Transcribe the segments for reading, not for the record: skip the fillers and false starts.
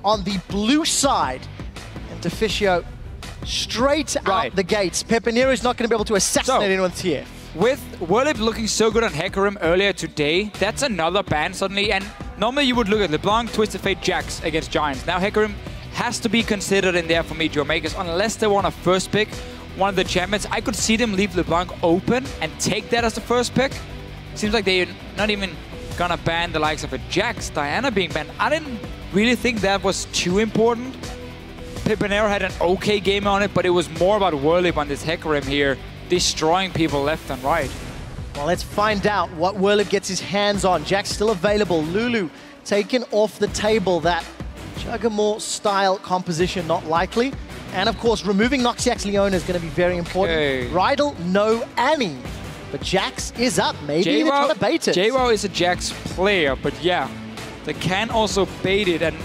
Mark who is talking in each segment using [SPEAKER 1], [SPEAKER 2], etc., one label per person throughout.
[SPEAKER 1] on the blue side. And Deficio straight out the gates. Pepinero is not going to be able to assassinate anyone's here.
[SPEAKER 2] With Werlyb looking so good on Hecarim earlier today, that's another ban suddenly. And normally you would look at LeBlanc, Twisted Fate, Jax against Giants. Now Hecarim has to be considered in there for MeetYourMakers unless they want a first pick. One of the champions, I could see them leave LeBlanc open and take that as the first pick. Seems like they're not even gonna ban the likes of a Jax, Diana being banned. I didn't really think that was too important. Pepinero had an okay game on it, but it was more about Werlyb on this Hecarim here, destroying people left and right.
[SPEAKER 1] Well, let's find out what Werlyb gets his hands on. Jax still available. Lulu taken off the table. That Juggernaut-style composition, not likely. And of course, removing Noxiak's Leona is going to be very important. Rydle, no Annie. But Jax is up. Maybe they're trying to bait it.
[SPEAKER 2] Jwaow is a Jax player, but yeah, they can also bait it. And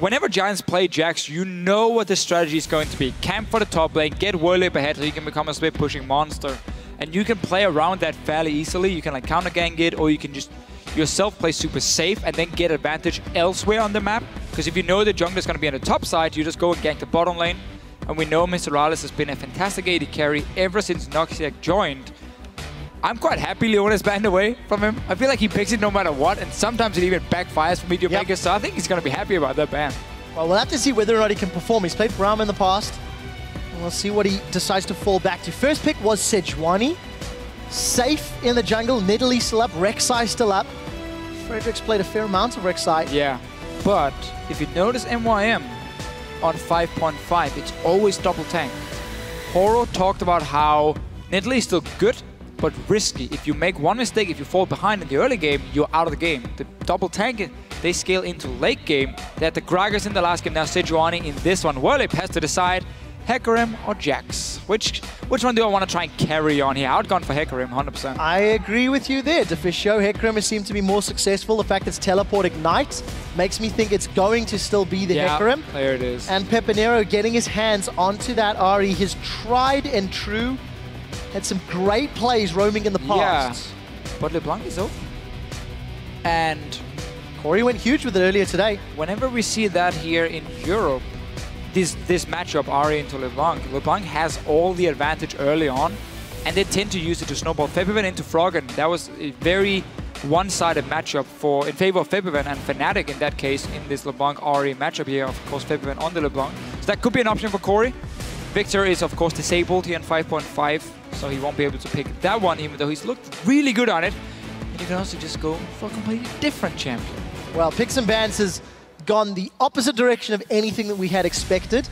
[SPEAKER 2] whenever Giants play Jax, you know what the strategy is going to be. Camp for the top lane, get Werlyb ahead so you can become a split pushing monster. And you can play around that fairly easily. You can like counter gank it, or you can just yourself play super safe and then get advantage elsewhere on the map. Because if you know the jungler is going to be on the top side, you just go and gank the bottom lane. And we know MrRalleZ has been a fantastic AD carry ever since Noxiak joined. I'm quite happy Leona's banned away from him. I feel like he picks it no matter what, and sometimes it even backfires for MeetYourMakers, so I think he's going to be happy about that ban.
[SPEAKER 1] Well, we'll have to see whether or not he can perform. He's played Braum in the past. And we'll see what he decides to fall back to. First pick was Sejuani. Safe in the jungle. Nidalee still up. Rek'Sai still up. Frederick's played a fair amount of Rek'Sai.
[SPEAKER 2] Yeah, but if you notice MYM on 5.5, it's always double tank. Horo talked about how Nidalee is still good, but risky. If you make one mistake, if you fall behind in the early game, you're out of the game. The double tank, they scale into late game. They had the Gragas in the last game, now Sejuani in this one. Werlyb has to decide Hecarim or Jax. Which one do I want to try and carry on here? I'd gone for Hecarim, 100%.
[SPEAKER 1] I agree with you there, Deficio. Hecarim has seemed to be more successful. The fact it's teleport ignite makes me think it's going to still be the Hecarim.
[SPEAKER 2] There it is.
[SPEAKER 1] And Pepinero getting his hands onto that Ahri, his tried and true. Had some great plays roaming in the past.
[SPEAKER 2] Yeah, but LeBlanc is open. And
[SPEAKER 1] Kori went huge with it earlier today.
[SPEAKER 2] Whenever we see that here in Europe, this matchup, Ahri into LeBlanc has all the advantage early on, and they tend to use it to snowball Febiven into Froggen. That was a very one-sided matchup in favor of Febiven and Fnatic in that case in this LeBlanc-Ahri matchup here. Of course, Febiven on the LeBlanc. So that could be an option for Kori. Victor is, of course, disabled here in 5.5, so he won't be able to pick that one, even though he's looked really good on it. And you can also just go for a completely different champion.
[SPEAKER 1] Well, Picks and Bans has gone the opposite direction of anything that we had expected.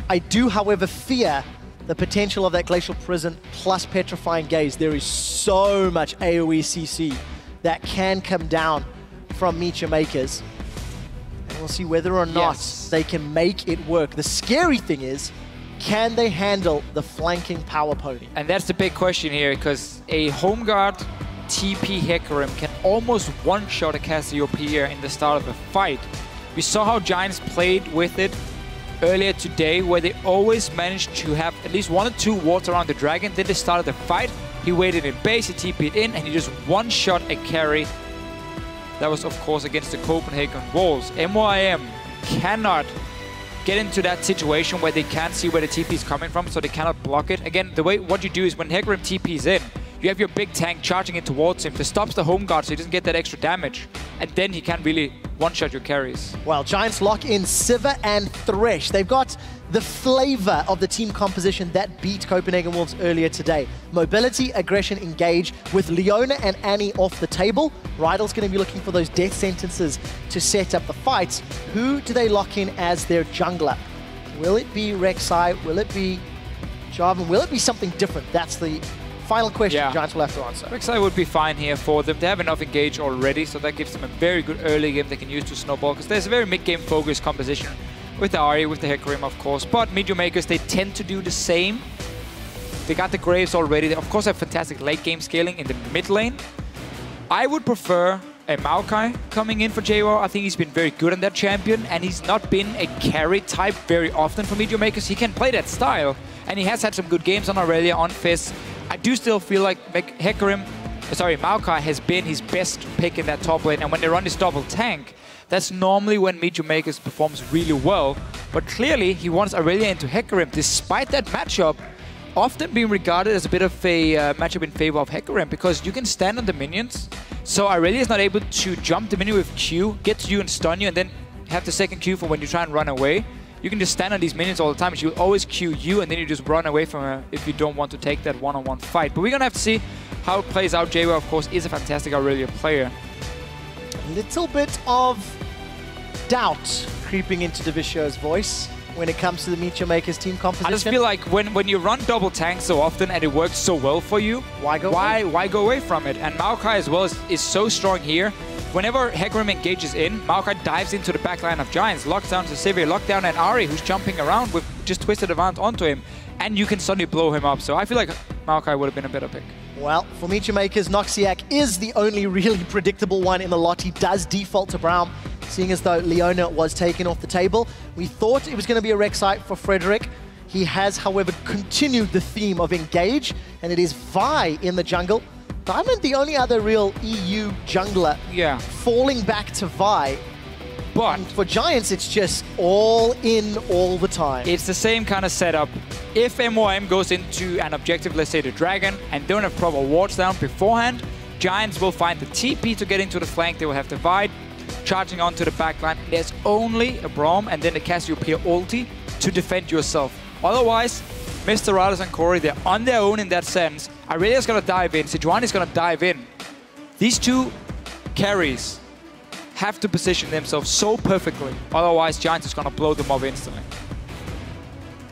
[SPEAKER 1] I do, however, fear the potential of that Glacial Prison plus Petrifying Gaze. There is so much AoE CC that can come down from MeetYourMakers. And we'll see whether or not they can make it work. The scary thing is, can they handle the flanking power pony?
[SPEAKER 2] And that's the big question here, because a home guard TP Hecarim can almost one-shot a Cassiopeia in the start of a fight. We saw how Giants played with it earlier today, where they always managed to have at least 1 or 2 wards around the dragon. Then they started the fight, he waited in base, he TP'd in, and he just one-shot a carry. That was, of course, against the Copenhagen Wolves. MYM cannot get into that situation where they can't see where the TP is coming from, so they cannot block it. Again, what you do is when Hecarim TP's in, you have your big tank charging it towards him. This stops the home guard so he doesn't get that extra damage. And then he can't really one-shot your carries.
[SPEAKER 1] Well, Giants lock in Sivir and Thresh. They've got the flavor of the team composition that beat Copenhagen Wolves earlier today. Mobility, aggression, engage with Leona and Annie off the table. Rydle's going to be looking for those death sentences to set up the fights. Who do they lock in as their jungler? Will it be Rek'Sai? Will it be Jarvan? Will it be something different? That's the final question Giants will have to answer.
[SPEAKER 2] Rek'Sai would be fine here for them. They have enough engage already, so that gives them a very good early game they can use to snowball, because there's a very mid-game focused composition with the Ahri, with the Hecarim, of course. But MeetYourMakers, they tend to do the same. They got the Graves already. They, of course, have fantastic late-game scaling in the mid lane. I would prefer a Maokai coming in for Jwaow. I think he's been very good on that champion, and he's not been a carry type very often for MeetYourMakers. He can play that style, and he has had some good games on Irelia, on Fizz. I do still feel like Maokai has been his best pick in that top lane, and when they run this double tank, That's normally when MeetYourMakers performs really well. But clearly, he wants Irelia into Hecarim, despite that matchup often being regarded as a bit of a matchup in favor of Hecarim, because you can stand on the minions. So Irelia is not able to jump the minion with Q, get to you and stun you, and then have the second Q for when you try and run away. You can just stand on these minions all the time. She will always Q you, and then you just run away from her if you don't want to take that one-on-one fight. But we're going to have to see how it plays out. Jwaow, of course, is a fantastic Irelia player.
[SPEAKER 1] A little bit of doubt creeping into Divisio's voice when it comes to the MeetYourMakers team composition.
[SPEAKER 2] I just feel like when you run double tank so often and it works so well for you, why go away from it? And Maokai as well is so strong here. Whenever Hecarim engages in, Maokai dives into the backline of Giants, locks down to Sivir, lock down at Ahri, who's jumping around with just Twisted Advance onto him, and you can suddenly blow him up. So I feel like Maokai would have been a better pick.
[SPEAKER 1] Well, for MeetYourMakers, Noxiak is the only really predictable one in the lot. He does default to Braum, seeing as though Leona was taken off the table. We thought it was going to be a Rek'Sai for Frederick. He has, however, continued the theme of engage, and it is Vi in the jungle. Diamond, the only other real EU jungler, falling back to Vi.
[SPEAKER 2] But
[SPEAKER 1] and for Giants, it's just all in all the time.
[SPEAKER 2] It's the same kind of setup. If MYM goes into an objective, let's say the Dragon, and don't have proper wards down beforehand, Giants will find the TP to get into the flank. They will have the Divide, charging onto the backline. There's only a Braum and then the Cassiopeia ulti to defend yourself. Otherwise, MrRalleZ and Kori, they're on their own in that sense. Irelia's gonna dive in, Sejuani's gonna dive in. These two carries have to position themselves so perfectly, otherwise Giants is gonna blow them up instantly.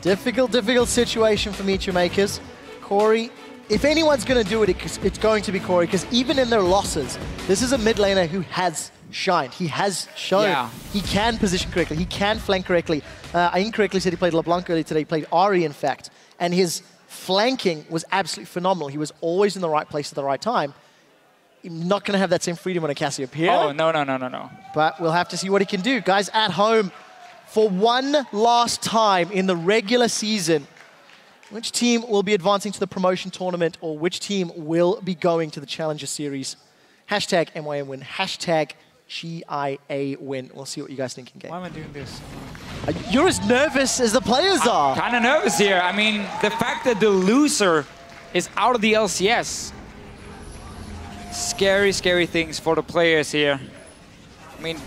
[SPEAKER 1] Difficult situation for MeetYourMakers. Kori, if anyone's gonna do it, it's going to be Kori, because even in their losses, this is a mid laner who has shined. He has shown he can position correctly, he can flank correctly. I incorrectly said he played LeBlanc earlier today, he played Ahri in fact, and his flanking was absolutely phenomenal. He was always in the right place at the right time. You're not going to have that same freedom on a Cassiopeia.
[SPEAKER 2] Oh, no.
[SPEAKER 1] But we'll have to see what he can do. Guys, at home, for one last time in the regular season, which team will be advancing to the promotion tournament, or which team will be going to the Challenger Series? Hashtag MYM win, hashtag GIA win. We'll see what you guys think in game.
[SPEAKER 2] Why am I doing this?
[SPEAKER 1] You're as nervous as the players are.
[SPEAKER 2] Kind of nervous here. I mean, the fact that the loser is out of the LCS. Scary things for the players here. I mean,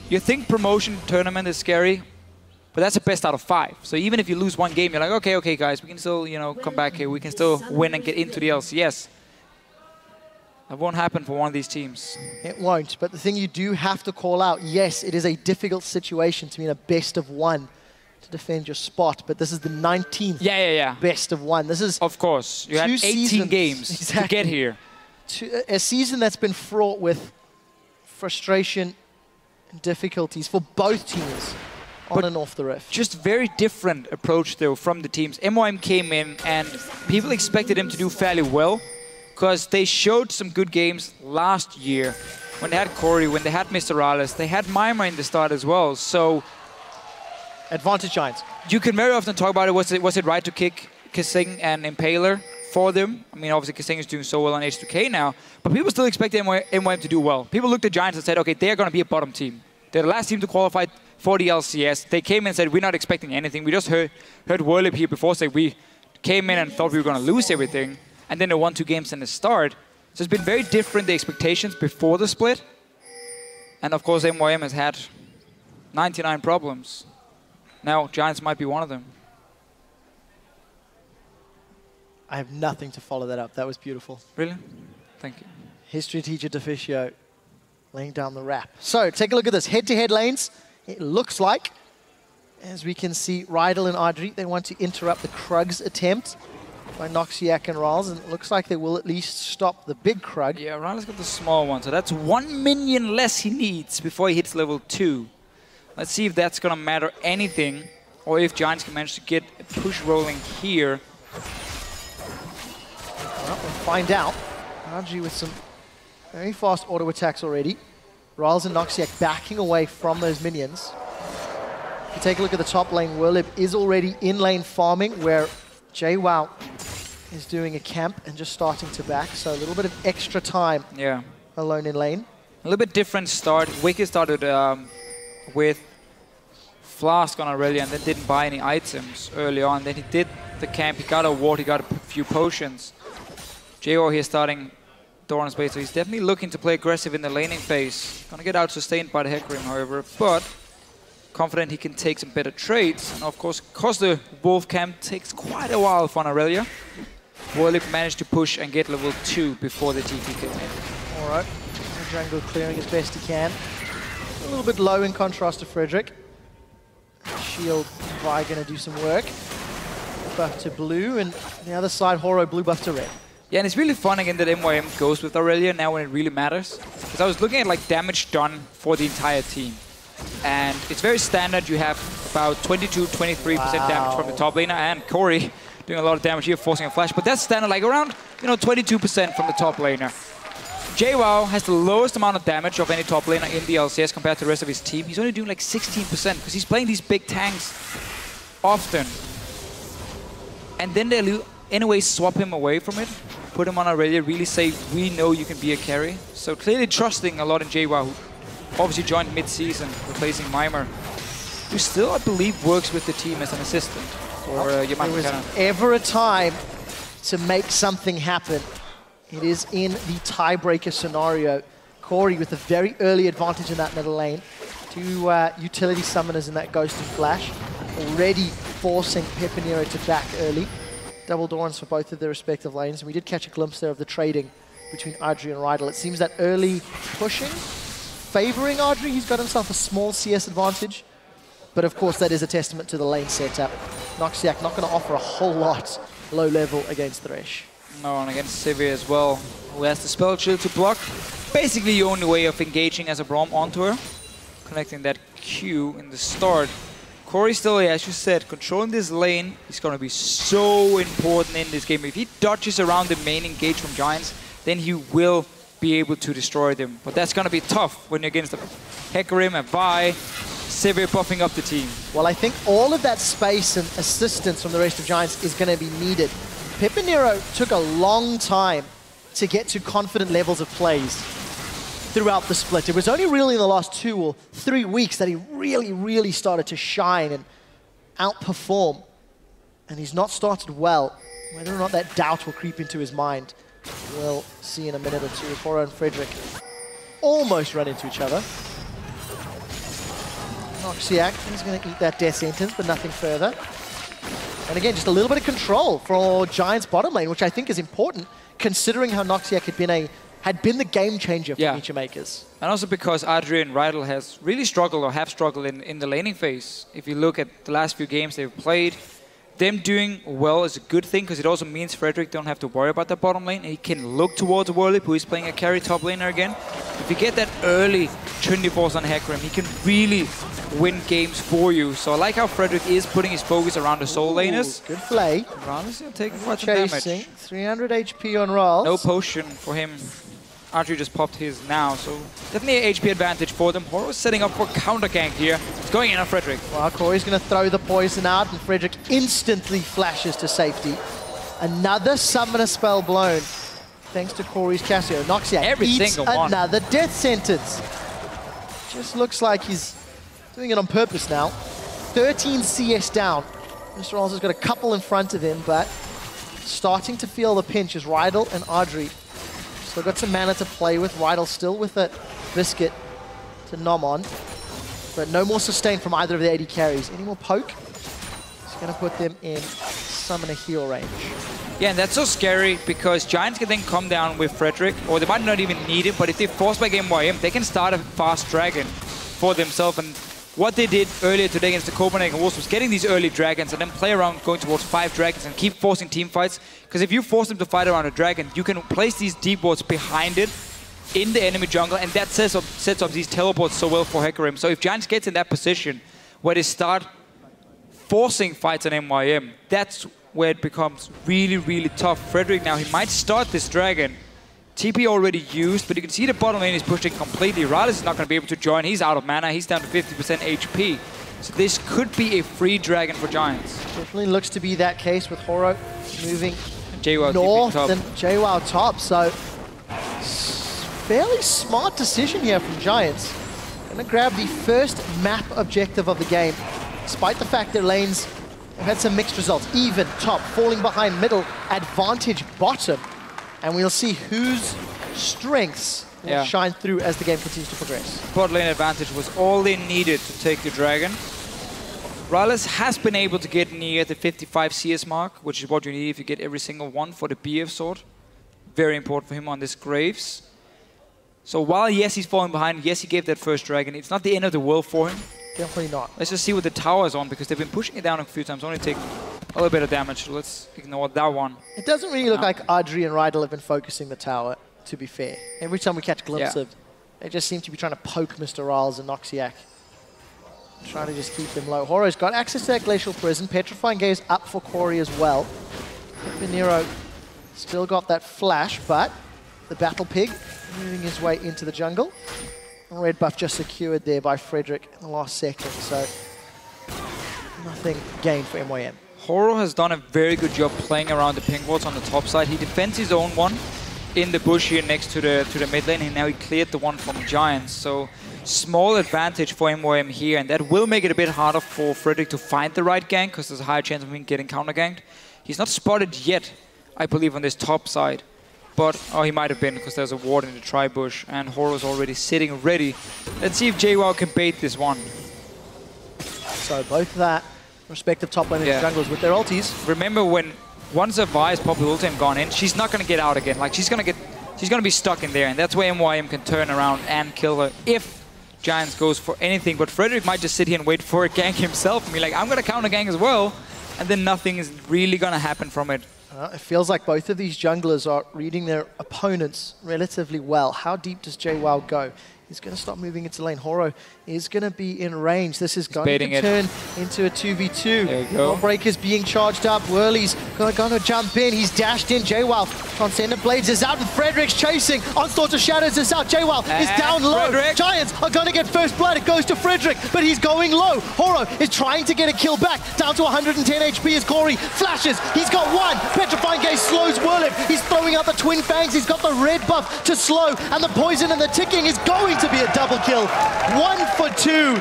[SPEAKER 2] you think promotion tournament is scary, but that's a best out of 5. So even if you lose one game, you're like, okay, guys, we can still, come back here. We can still win and get into the LCS. That won't happen for one of these teams.
[SPEAKER 1] It won't, but the thing you do have to call out, yes, it is a difficult situation to be in a best of 1 to defend your spot, but this is the 19th best of 1. This is,
[SPEAKER 2] of course, you had 18 games to get here.
[SPEAKER 1] A season that's been fraught with frustration and difficulties for both teams on and off the rift.
[SPEAKER 2] Just very different approach, though, from the teams. MYM came in, and people expected him to do fairly well, because they showed some good games last year when they had Kori, when they had MrRalleZ, they had Mima in the start as well. So
[SPEAKER 1] advantage Giants.
[SPEAKER 2] You can very often talk about it. Was it right to kick Kissing and Impaler for them? I mean, obviously Kissing is doing so well on H2K now, but people still expect MYM to do well. People looked at Giants and said, okay, they're going to be a bottom team. They're the last team to qualify for the LCS. They came in and said, we're not expecting anything. We just heard Werlyb here before say we came in and thought we were going to lose everything. And then they won 2 games in the start. So it's been very different, the expectations before the split. And of course, MYM has had 99 problems. Now, Giants might be one of them.
[SPEAKER 1] I have nothing to follow that up. That was beautiful.
[SPEAKER 2] Really? Thank you.
[SPEAKER 1] History teacher Divicio laying down the wrap. So, take a look at this. Head-to-head lanes. It looks like, as we can see, Rydle and Adryh, they want to interrupt the Krug's attempt by Noxiak and MrRalleZ, and it looks like they will at least stop the big Krug.
[SPEAKER 2] Yeah, MrRalleZ got the small one, so that's 1 minion less he needs before he hits level 2. Let's see if that's going to matter anything, or if Giants can manage to get a push rolling here.
[SPEAKER 1] Well, we'll find out. Adryh with some very fast auto attacks already. MrRalleZ and Noxiak backing away from those minions. If you take a look at the top lane, Werlyb is already in lane farming, where Jwaow is doing a camp and just starting to back, so a little bit of extra time alone in lane.
[SPEAKER 2] little bit different start. Wicked started with Flask on Irelia and then didn't buy any items early on. Then he did the camp, he got a ward, he got a few potions. Jwaow here starting Doran's base, so he's definitely looking to play aggressive in the laning phase. Gonna get out sustained by the Hecarim, however, but confident he can take some better trades. And of course, because the Wolf camp takes quite a while for Irelia, Werlyb managed to push and get level 2 before the TP came in.
[SPEAKER 1] Alright, Jungle clearing as best he can. A little bit low in contrast to Frederick. Shield Vi gonna do some work. Buff to blue, and the other side, Horo blue buff to red.
[SPEAKER 2] Yeah, and it's really fun again that MYM goes with Irelia now when it really matters. Because I was looking at like damage done for the entire team. And it's very standard, you have about 22-23% damage from the top laner, and Kori doing a lot of damage here, forcing a flash. But that's standard, like around 22% from the top laner. Jwaow has the lowest amount of damage of any top laner in the LCS compared to the rest of his team. He's only doing like 16% because he's playing these big tanks often. And then they anyway swap him away from it, put him on Irelia, really say, we know you can be a carry. So clearly trusting a lot in Jwaow, who obviously joined mid-season, replacing MYM, who still, I believe, works with the team as an assistant. Or
[SPEAKER 1] there was ever a time to make something happen. It is in the tiebreaker scenario. Kori with a very early advantage in that middle lane. 2 utility summoners in that Ghost and Flash, already forcing Pepinero to back early. Double Dorans for both of their respective lanes. And we did catch a glimpse there of the trading between Adryh and Rydle. It seems that early pushing, favoring Adryh. He's got himself a small CS advantage. But of course, that is a testament to the lane setup. Noxiak not going to offer a whole lot low level against Thresh.
[SPEAKER 2] No, and against Sivir as well, who has the spell shield to block. Basically the only way of engaging as a Braum onto her. Connecting that Q in the start. Kori still, as you said, controlling this lane is going to be so important in this game. If he dodges around the main engage from Giants, then he will be able to destroy them. But that's going to be tough when you're against the Hecarim and Vi, Sivir buffing up the team.
[SPEAKER 1] Well, I think all of that space and assistance from the rest of Giants is going to be needed. Pepinero took a long time to get to confident levels of plays throughout the split. It was only really in the last 2 or 3 weeks that he really started to shine and outperform. And he's not started well. Whether or not that doubt will creep into his mind, we'll see in a minute or two. Horo and Frederick almost run into each other. Noxiak is going to eat that death sentence, but nothing further. And again, just a little bit of control for Giants' bottom lane, which I think is important, considering how Noxiak had been the game changer for MeetYourMakers.
[SPEAKER 2] And also because Adryh and Rydle has really struggled or have struggled in the laning phase. If you look at the last few games they've played, them doing well is a good thing because it also means Frederick don't have to worry about the bottom lane. He can look towards Werlyb, who is playing a carry top laner again. If you get that early Trinity Force on Hecarim, he can really win games for you. So I like how Frederick is putting his focus around the soul laners.
[SPEAKER 1] Good play.
[SPEAKER 2] MrRalleZ taking quite some damage.
[SPEAKER 1] 300 HP on Ralls.
[SPEAKER 2] No potion for him. Adryh just popped his now, so definitely an HP advantage for them. Horo is setting up for counter gank here. It's going in on Frederick.
[SPEAKER 1] Well, Kori's going to throw the poison out, and Frederick instantly flashes to safety. Another summoner spell blown, thanks to Kori's Cassio. Noxiak eats another death sentence. Just looks like he's doing it on purpose now. 13 CS down. MrRalleZ has got a couple in front of him, but starting to feel the pinch is Rydle and Adryh. Still got some mana to play with. Rydle still with that biscuit to nom on. But no more sustain from either of the AD carries. Any more poke? It's going to put them in summoner heal range.
[SPEAKER 2] Yeah, and that's so scary because Giants can then come down with Frederick, or they might not even need it, but if they force back MYM, they can start a fast dragon for themselves. And what they did earlier today against the Copenhagen Wolves was getting these early dragons and then play around going towards 5 dragons and keep forcing team fights. Because if you force them to fight around a dragon, you can place these deep wards behind it in the enemy jungle, and that sets up these teleports so well for Hecarim. So if Giants gets in that position where they start forcing fights on MYM, that's where it becomes really tough. Frederick now, he might start this dragon. TP already used, but you can see the bottom lane is pushing completely. RallyZ is not going to be able to join. He's out of mana. He's down to 50% HP. So this could be a free dragon for Giants.
[SPEAKER 1] Definitely looks to be that case with Horo moving
[SPEAKER 2] Jwaow
[SPEAKER 1] north and Jwaow top. So fairly smart decision here from Giants. Gonna grab the first map objective of the game, despite the fact their lanes have had some mixed results. Even, top, falling behind middle, advantage bottom. And we'll see whose strengths will shine through as the game continues to progress.
[SPEAKER 2] Bot lane advantage was all they needed to take the dragon. MrRalleZ has been able to get near the 55 CS mark, which is what you need if you get every single one for the BF sword. Very important for him on this Graves. So while, yes, he's falling behind, yes, he gave that first dragon, it's not the end of the world for him.
[SPEAKER 1] Definitely not.
[SPEAKER 2] Let's just see what the tower is on, because they've been pushing it down a few times, only take a little bit of damage. So let's ignore that one.
[SPEAKER 1] It doesn't really look like Adryh and Rydle have been focusing the tower, to be fair. Every time we catch a glimpse of, they just seem to be trying to poke MrRalleZ and Noxiak. Trying to just keep them low. Horo's got access to that Glacial Prison. Petrifying Gaze up for Kori as well. Pepinero still got that flash, but the Battle Pig moving his way into the jungle. Red buff just secured there by Frederick in the last second, so nothing gained for MYM.
[SPEAKER 2] Horo has done a very good job playing around the pink wards on the top side. He defends his own one in the bush here next to the mid lane, and now he cleared the one from Giants. So small advantage for MYM here, and that will make it a bit harder for Frederick to find the right gank, because there's a higher chance of him getting counter-ganked. He's not spotted yet, I believe, on this top side. But, oh, he might have been, because there's a ward in the tri-bush, and Horo's already sitting ready. Let's see if Jwaow can bait this one.
[SPEAKER 1] So both that respective top lane junglers with their ultis.
[SPEAKER 2] Remember, when once a Vi's popped ulti and gone in, she's not going to get out again. Like, she's going to be stuck in there, and that's where MYM can turn around and kill her if Giants goes for anything. But Frederick might just sit here and wait for a gank himself and be like, I'm going to counter gank as well, and then nothing is really going to happen from it.
[SPEAKER 1] It feels like both of these junglers are reading their opponents relatively well. How deep does Jwaow go? He's going to start moving into lane. Horo is going to be in range. This is going to turn into a 2v2.
[SPEAKER 2] There you go.
[SPEAKER 1] Breaker's being charged up. Werly's going to jump in. He's dashed in. Jwaow, Transcendent Blades is out, and Frederick's chasing. Onslaught of Shadows is out. Jwaow is down low.
[SPEAKER 2] Frederick.
[SPEAKER 1] Giants are going to get first blood. It goes to Frederick, but he's going low. Horo is trying to get a kill back. Down to 110 HP as Kori flashes. He's got one. Petrifying Gaze slows Werlyb. He's throwing out the Twin Fangs. He's got the red buff to slow, and the poison and the ticking is going to be a double kill. 1 for 2.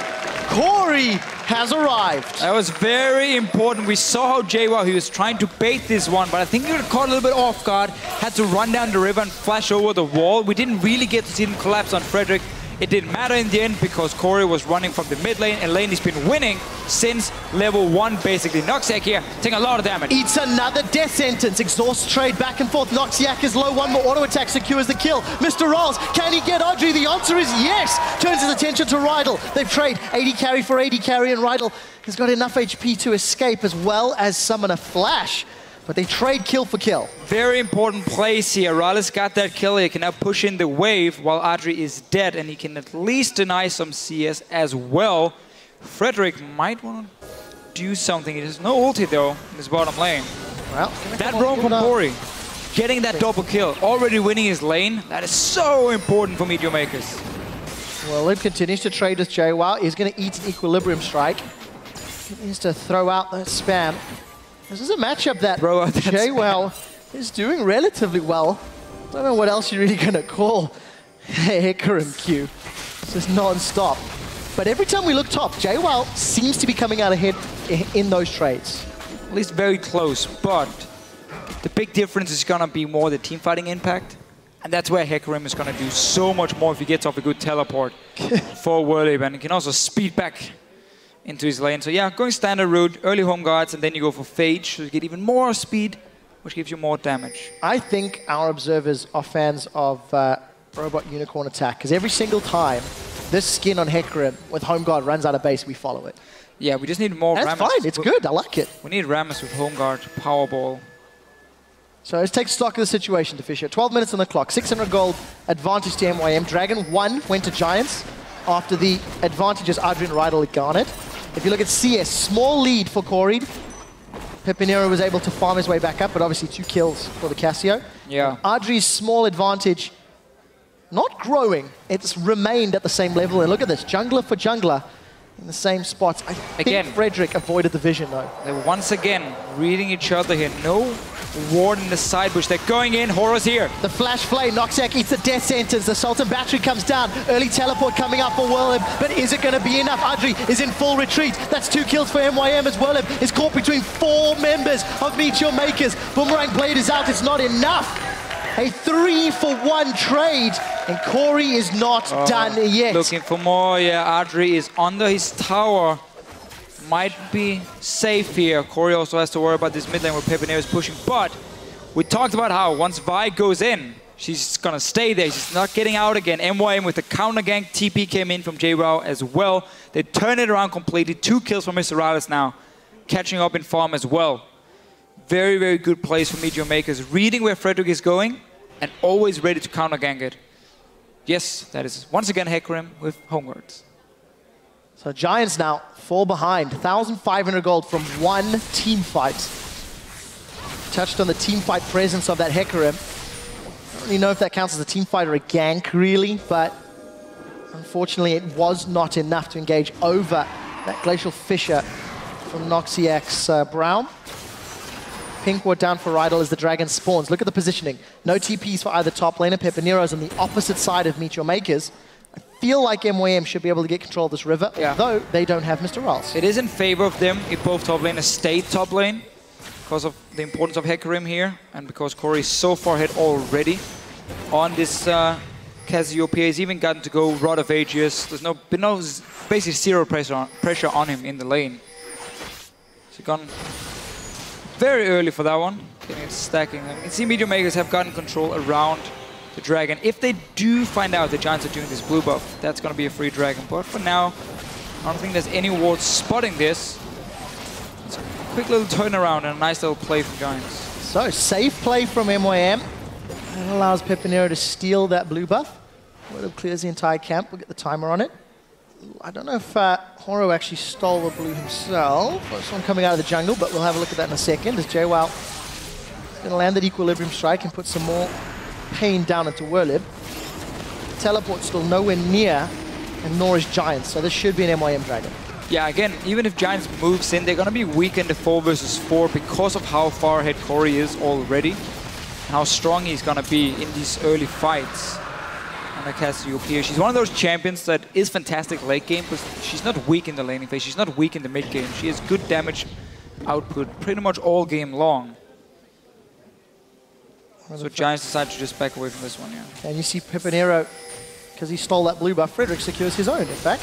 [SPEAKER 1] Kori has arrived.
[SPEAKER 2] That was very important. We saw how Jwaow, he was trying to bait this one, but I think he got caught a little bit off guard. Had to run down the river and flash over the wall. We didn't really get to see him collapse on Frederick. It didn't matter in the end because Kori was running from the mid lane, and lane he's been winning since level 1 basically. Noxiak here taking a lot of damage.
[SPEAKER 1] Eats another death sentence. Exhaust trade back and forth. Noxiak is low. One more auto attack secures the kill. MrRalleZ, can he get Adryh? The answer is yes. Turns his attention to Rydle. They've traded AD carry for AD carry, and Rydle has got enough HP to escape as well as summon a flash. But they trade kill for kill. Very
[SPEAKER 2] important plays here. MrRalleZ got that kill. He can now push in the wave while Adryh is dead, and he can at least deny some CS as well. Frederick might want to do something. He has no ulti though in his bottom lane.
[SPEAKER 1] Well,
[SPEAKER 2] that Braum from Kori, getting that double kill, already winning his lane. That is so important for MeetYourMakers.
[SPEAKER 1] Werlyb continues to trade with Jwaow. He's going to eat an Equilibrium Strike. He needs to throw out that spam. This is a matchup that Jwaow is doing relatively well. I don't know what else you're really going to call Hecarim Q. It's just non-stop. But every time we look top, Jwaow seems to be coming out ahead in those trades.
[SPEAKER 2] At least very close, but the big difference is going to be more the team fighting impact. And that's where Hecarim is going to do so much more if he gets off a good teleport for Werlyb. And he can also speed back into his lane. So yeah, going standard route, early home guards, and then you go for Phage, so you get even more speed, which gives you more damage.
[SPEAKER 1] I think our observers are fans of Robot Unicorn Attack, because every single time this skin on Hecarim with home guard runs out of base, we follow it.
[SPEAKER 2] Yeah, we just need more
[SPEAKER 1] Rammus. That's fine, it's good, I like it.
[SPEAKER 2] We need Rammus with home guard, Powerball.
[SPEAKER 1] So let's take stock of the situation, Fisher. 12 minutes on the clock, 600 gold advantage to MYM. Dragon 1 went to Giants after the advantages Adryh and Rydle had garnered. If you look at CS, small lead for Kori. Pepinero was able to farm his way back up, but obviously 2 kills for the Cassio.
[SPEAKER 2] Yeah.
[SPEAKER 1] Adryh's small advantage, not growing, it's remained at the same level. And look at this, jungler for jungler. in the same spots. I
[SPEAKER 2] Again,
[SPEAKER 1] think Frederick avoided the vision, though.
[SPEAKER 2] They're once again reading each other here. No ward in the side bush. They're going in. Horror's here.
[SPEAKER 1] The flash flame. Noxiak eats the death sentence. The Sultan battery comes down. Early teleport coming up for Werlyb, but is it going to be enough? Adryh is in full retreat. That's 2 kills for MYM as Werlyb is caught between 4 members of MeetYourMakers. Boomerang Blade is out. It's not enough. A 3-for-1 trade, and Kori is not done yet.
[SPEAKER 2] Looking for more. Yeah, Adryh is under his tower. Might be safe here. Kori also has to worry about this mid lane where Pepinero is pushing. But we talked about how once Vi goes in, she's going to stay there. She's not getting out again. MYM with the counter gank. TP came in from Jwaow as well. They turn it around completely. 2 kills from MrRalleZ now. Catching up in farm as well. Very, very good plays for MeetYourMakers. Reading where Frederick is going and always ready to counter gank it. Yes, that is once again Hecarim with homewards.
[SPEAKER 1] So Giants now fall behind. 1,500 gold from 1 team fight. Touched on the team fight presence of that Hecarim. I don't really know if that counts as a team fight or a gank, really, but unfortunately it was not enough to engage over that Glacial Fissure from Noxiak's Braum. Pink ward down for Rydle as the dragon spawns. Look at the positioning. No TPs for either top laner. Pepinero's on the opposite side of MeetYourMakers. I feel like MYM should be able to get control of this river, though they don't have MrRalleZ.
[SPEAKER 2] It is in favor of them if both top laners stay top lane because of the importance of Hecarim here and because Kori is so far ahead already on this Cassiopeia. He's even gotten to go Rod of Ages. There's been basically zero pressure on him in the lane. So gone very early for that one. Getting it stacking. You can see MeetYourMakers have gotten control around the dragon. If they do find out the Giants are doing this blue buff, that's going to be a free dragon. But for now, I don't think there's any wards spotting this. It's a quick little turnaround and a nice little play from Giants.
[SPEAKER 1] So, safe play from MYM. That allows Pepinero to steal that blue buff. Werlyb clears the entire camp. We'll get the timer on it. I don't know if Horo actually stole the blue himself. First one coming out of the jungle, but we'll have a look at that in a second. As Jwaow is going to land that Equilibrium Strike and put some more pain down into Werlyb. Teleport still nowhere near, and nor is Giants, so this should be an MYM Dragon.
[SPEAKER 2] Yeah, again, even if Giants moves in, they're going to be weak in the 4 versus 4 because of how far ahead Kori is already, and how strong he's going to be in these early fights. Cassiopeia. She's one of those champions that is fantastic late game, but she's not weak in the laning phase. She's not weak in the mid game. She has good damage output pretty much all game long. So Giants decide to just back away from this one, yeah.
[SPEAKER 1] And you see Pepinero, because he stole that blue buff, Frederick secures his own, in fact.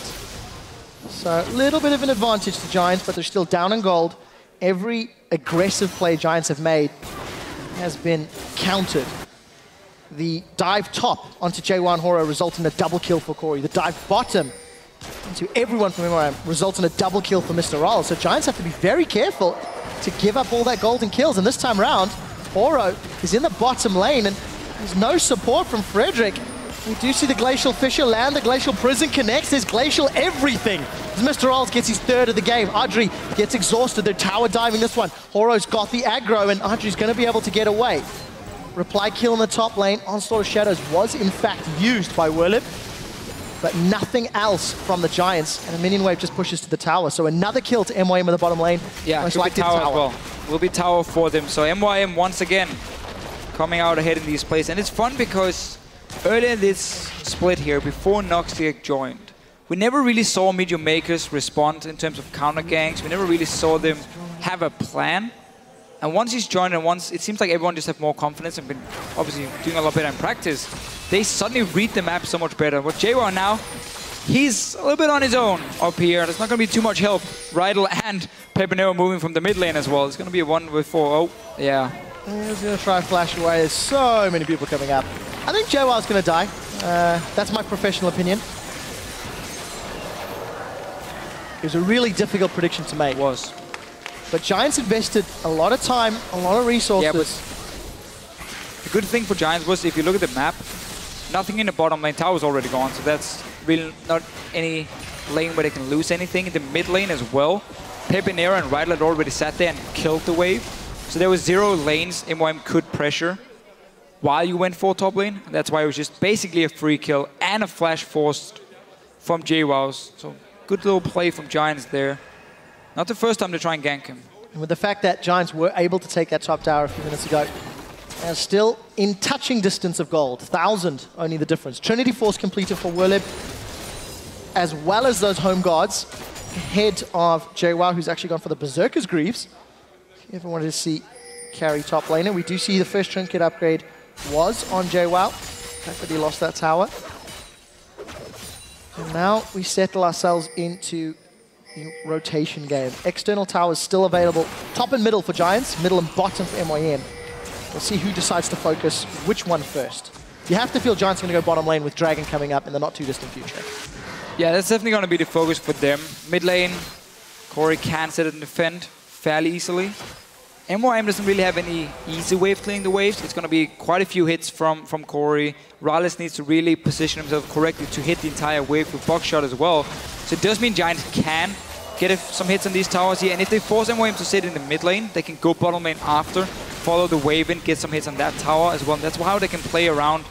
[SPEAKER 1] So a little bit of an advantage to Giants, but they're still down in gold. Every aggressive play Giants have made has been countered. The dive top onto Jwaow and Horo results in a double kill for Kori. The dive bottom into everyone from MYM results in a double kill for MrRalleZ. So Giants have to be very careful to give up all that golden kills. And this time around, Horo is in the bottom lane and there's no support from Frederick. We do see the Glacial Fissure land, the Glacial Prison connects, there's Glacial everything. As MrRalleZ gets his 3rd of the game, Adryh gets exhausted, they're tower diving this one. Horo's got the aggro and Adryh's going to be able to get away. Reply kill in the top lane, Onslaught of Shadows was in fact used by Werlyb, but nothing else from the Giants, and a minion wave just pushes to the tower. So another kill to MYM in the bottom lane.
[SPEAKER 2] Yeah, could be tower as well. Will be tower for them. So MYM once again coming out ahead in these plays. And it's fun because earlier in this split here, before Noxiak joined, we never really saw MeetYourMakers respond in terms of counter ganks. We never really saw them have a plan. And once he's joined and once it seems like everyone just have more confidence and been obviously doing a lot better in practice, they suddenly read the map so much better. But Jwaow now, he's a little bit on his own up here. There's not going to be too much help. Rydle and Pepinero moving from the mid lane as well. It's going to be a 1v4. Oh, yeah.
[SPEAKER 1] He's going to try and flash away. There's so many people coming up. I think Jwow's going to die. That's my professional opinion. It was a really difficult prediction to make.
[SPEAKER 2] It was.
[SPEAKER 1] But Giants invested a lot of time, a lot of resources.
[SPEAKER 2] Yeah, but the good thing for Giants was, if you look at the map, nothing in the bottom lane. Tower's already gone, so that's really not any lane where they can lose anything. In the mid lane as well, Pepinero and Rydle had already sat there and killed the wave. So there was 0 lanes MYM could pressure while you went for top lane. That's why it was just basically a free kill and a flash forced from Jwaow. So Good little play from Giants there. Not the first time to try and gank him.
[SPEAKER 1] And with the fact that Giants were able to take that top tower a few minutes ago, they're still in touching distance of gold. 1,000 only the difference. Trinity Force completed for Werlyb, as well as those home guards. Ahead of Jwaow, who's actually gone for the Berserker's Greaves. If you ever wanted to see carry top laner, we do see the first trinket upgrade was on Jwaow. The fact that he lost that tower. And now we settle ourselves into the rotation game. External towers still available. Top and middle for Giants, middle and bottom for MYM. We'll see who decides to focus which one first. You have to feel Giants are going to go bottom lane with Dragon coming up in the not too distant future.
[SPEAKER 2] Yeah, that's definitely going to be the focus for them. Mid lane, Kori can sit and defend fairly easily. MYM doesn't really have any easy way of clearing the waves. It's going to be quite a few hits from Kori. MrRalleZ needs to really position himself correctly to hit the entire wave with box-shot as well. So it does mean Giants can get some hits on these towers here. And if they force MYM to sit in the mid lane, they can go bottom lane after, follow the wave in, get some hits on that tower as well. And that's how they can play around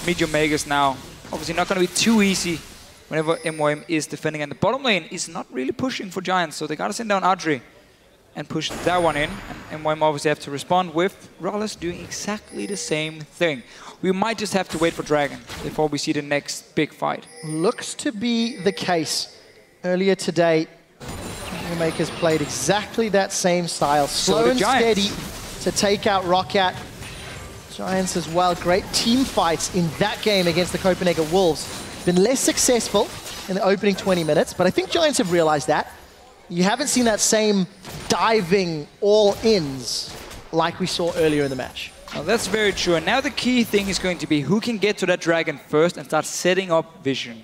[SPEAKER 2] MeetYourMakers now. Obviously not going to be too easy whenever MYM is defending. And the bottom lane is not really pushing for Giants, so they got to send down Adryh and push that one in. And MYM obviously have to respond with MrRalleZ doing exactly the same thing. We might just have to wait for Dragon before we see the next big fight.
[SPEAKER 1] Looks to be the case. Earlier today, MeetYourMakers played exactly that same style. Slow and steady to take out Roccat. Giants as well. Great team fights in that game against the Copenhagen Wolves. Been less successful in the opening 20 minutes, but I think Giants have realized that. You haven't seen that same diving all-ins like we saw earlier in the match.
[SPEAKER 2] Well, that's very true. And now the key thing is going to be who can get to that Dragon first and start setting up vision.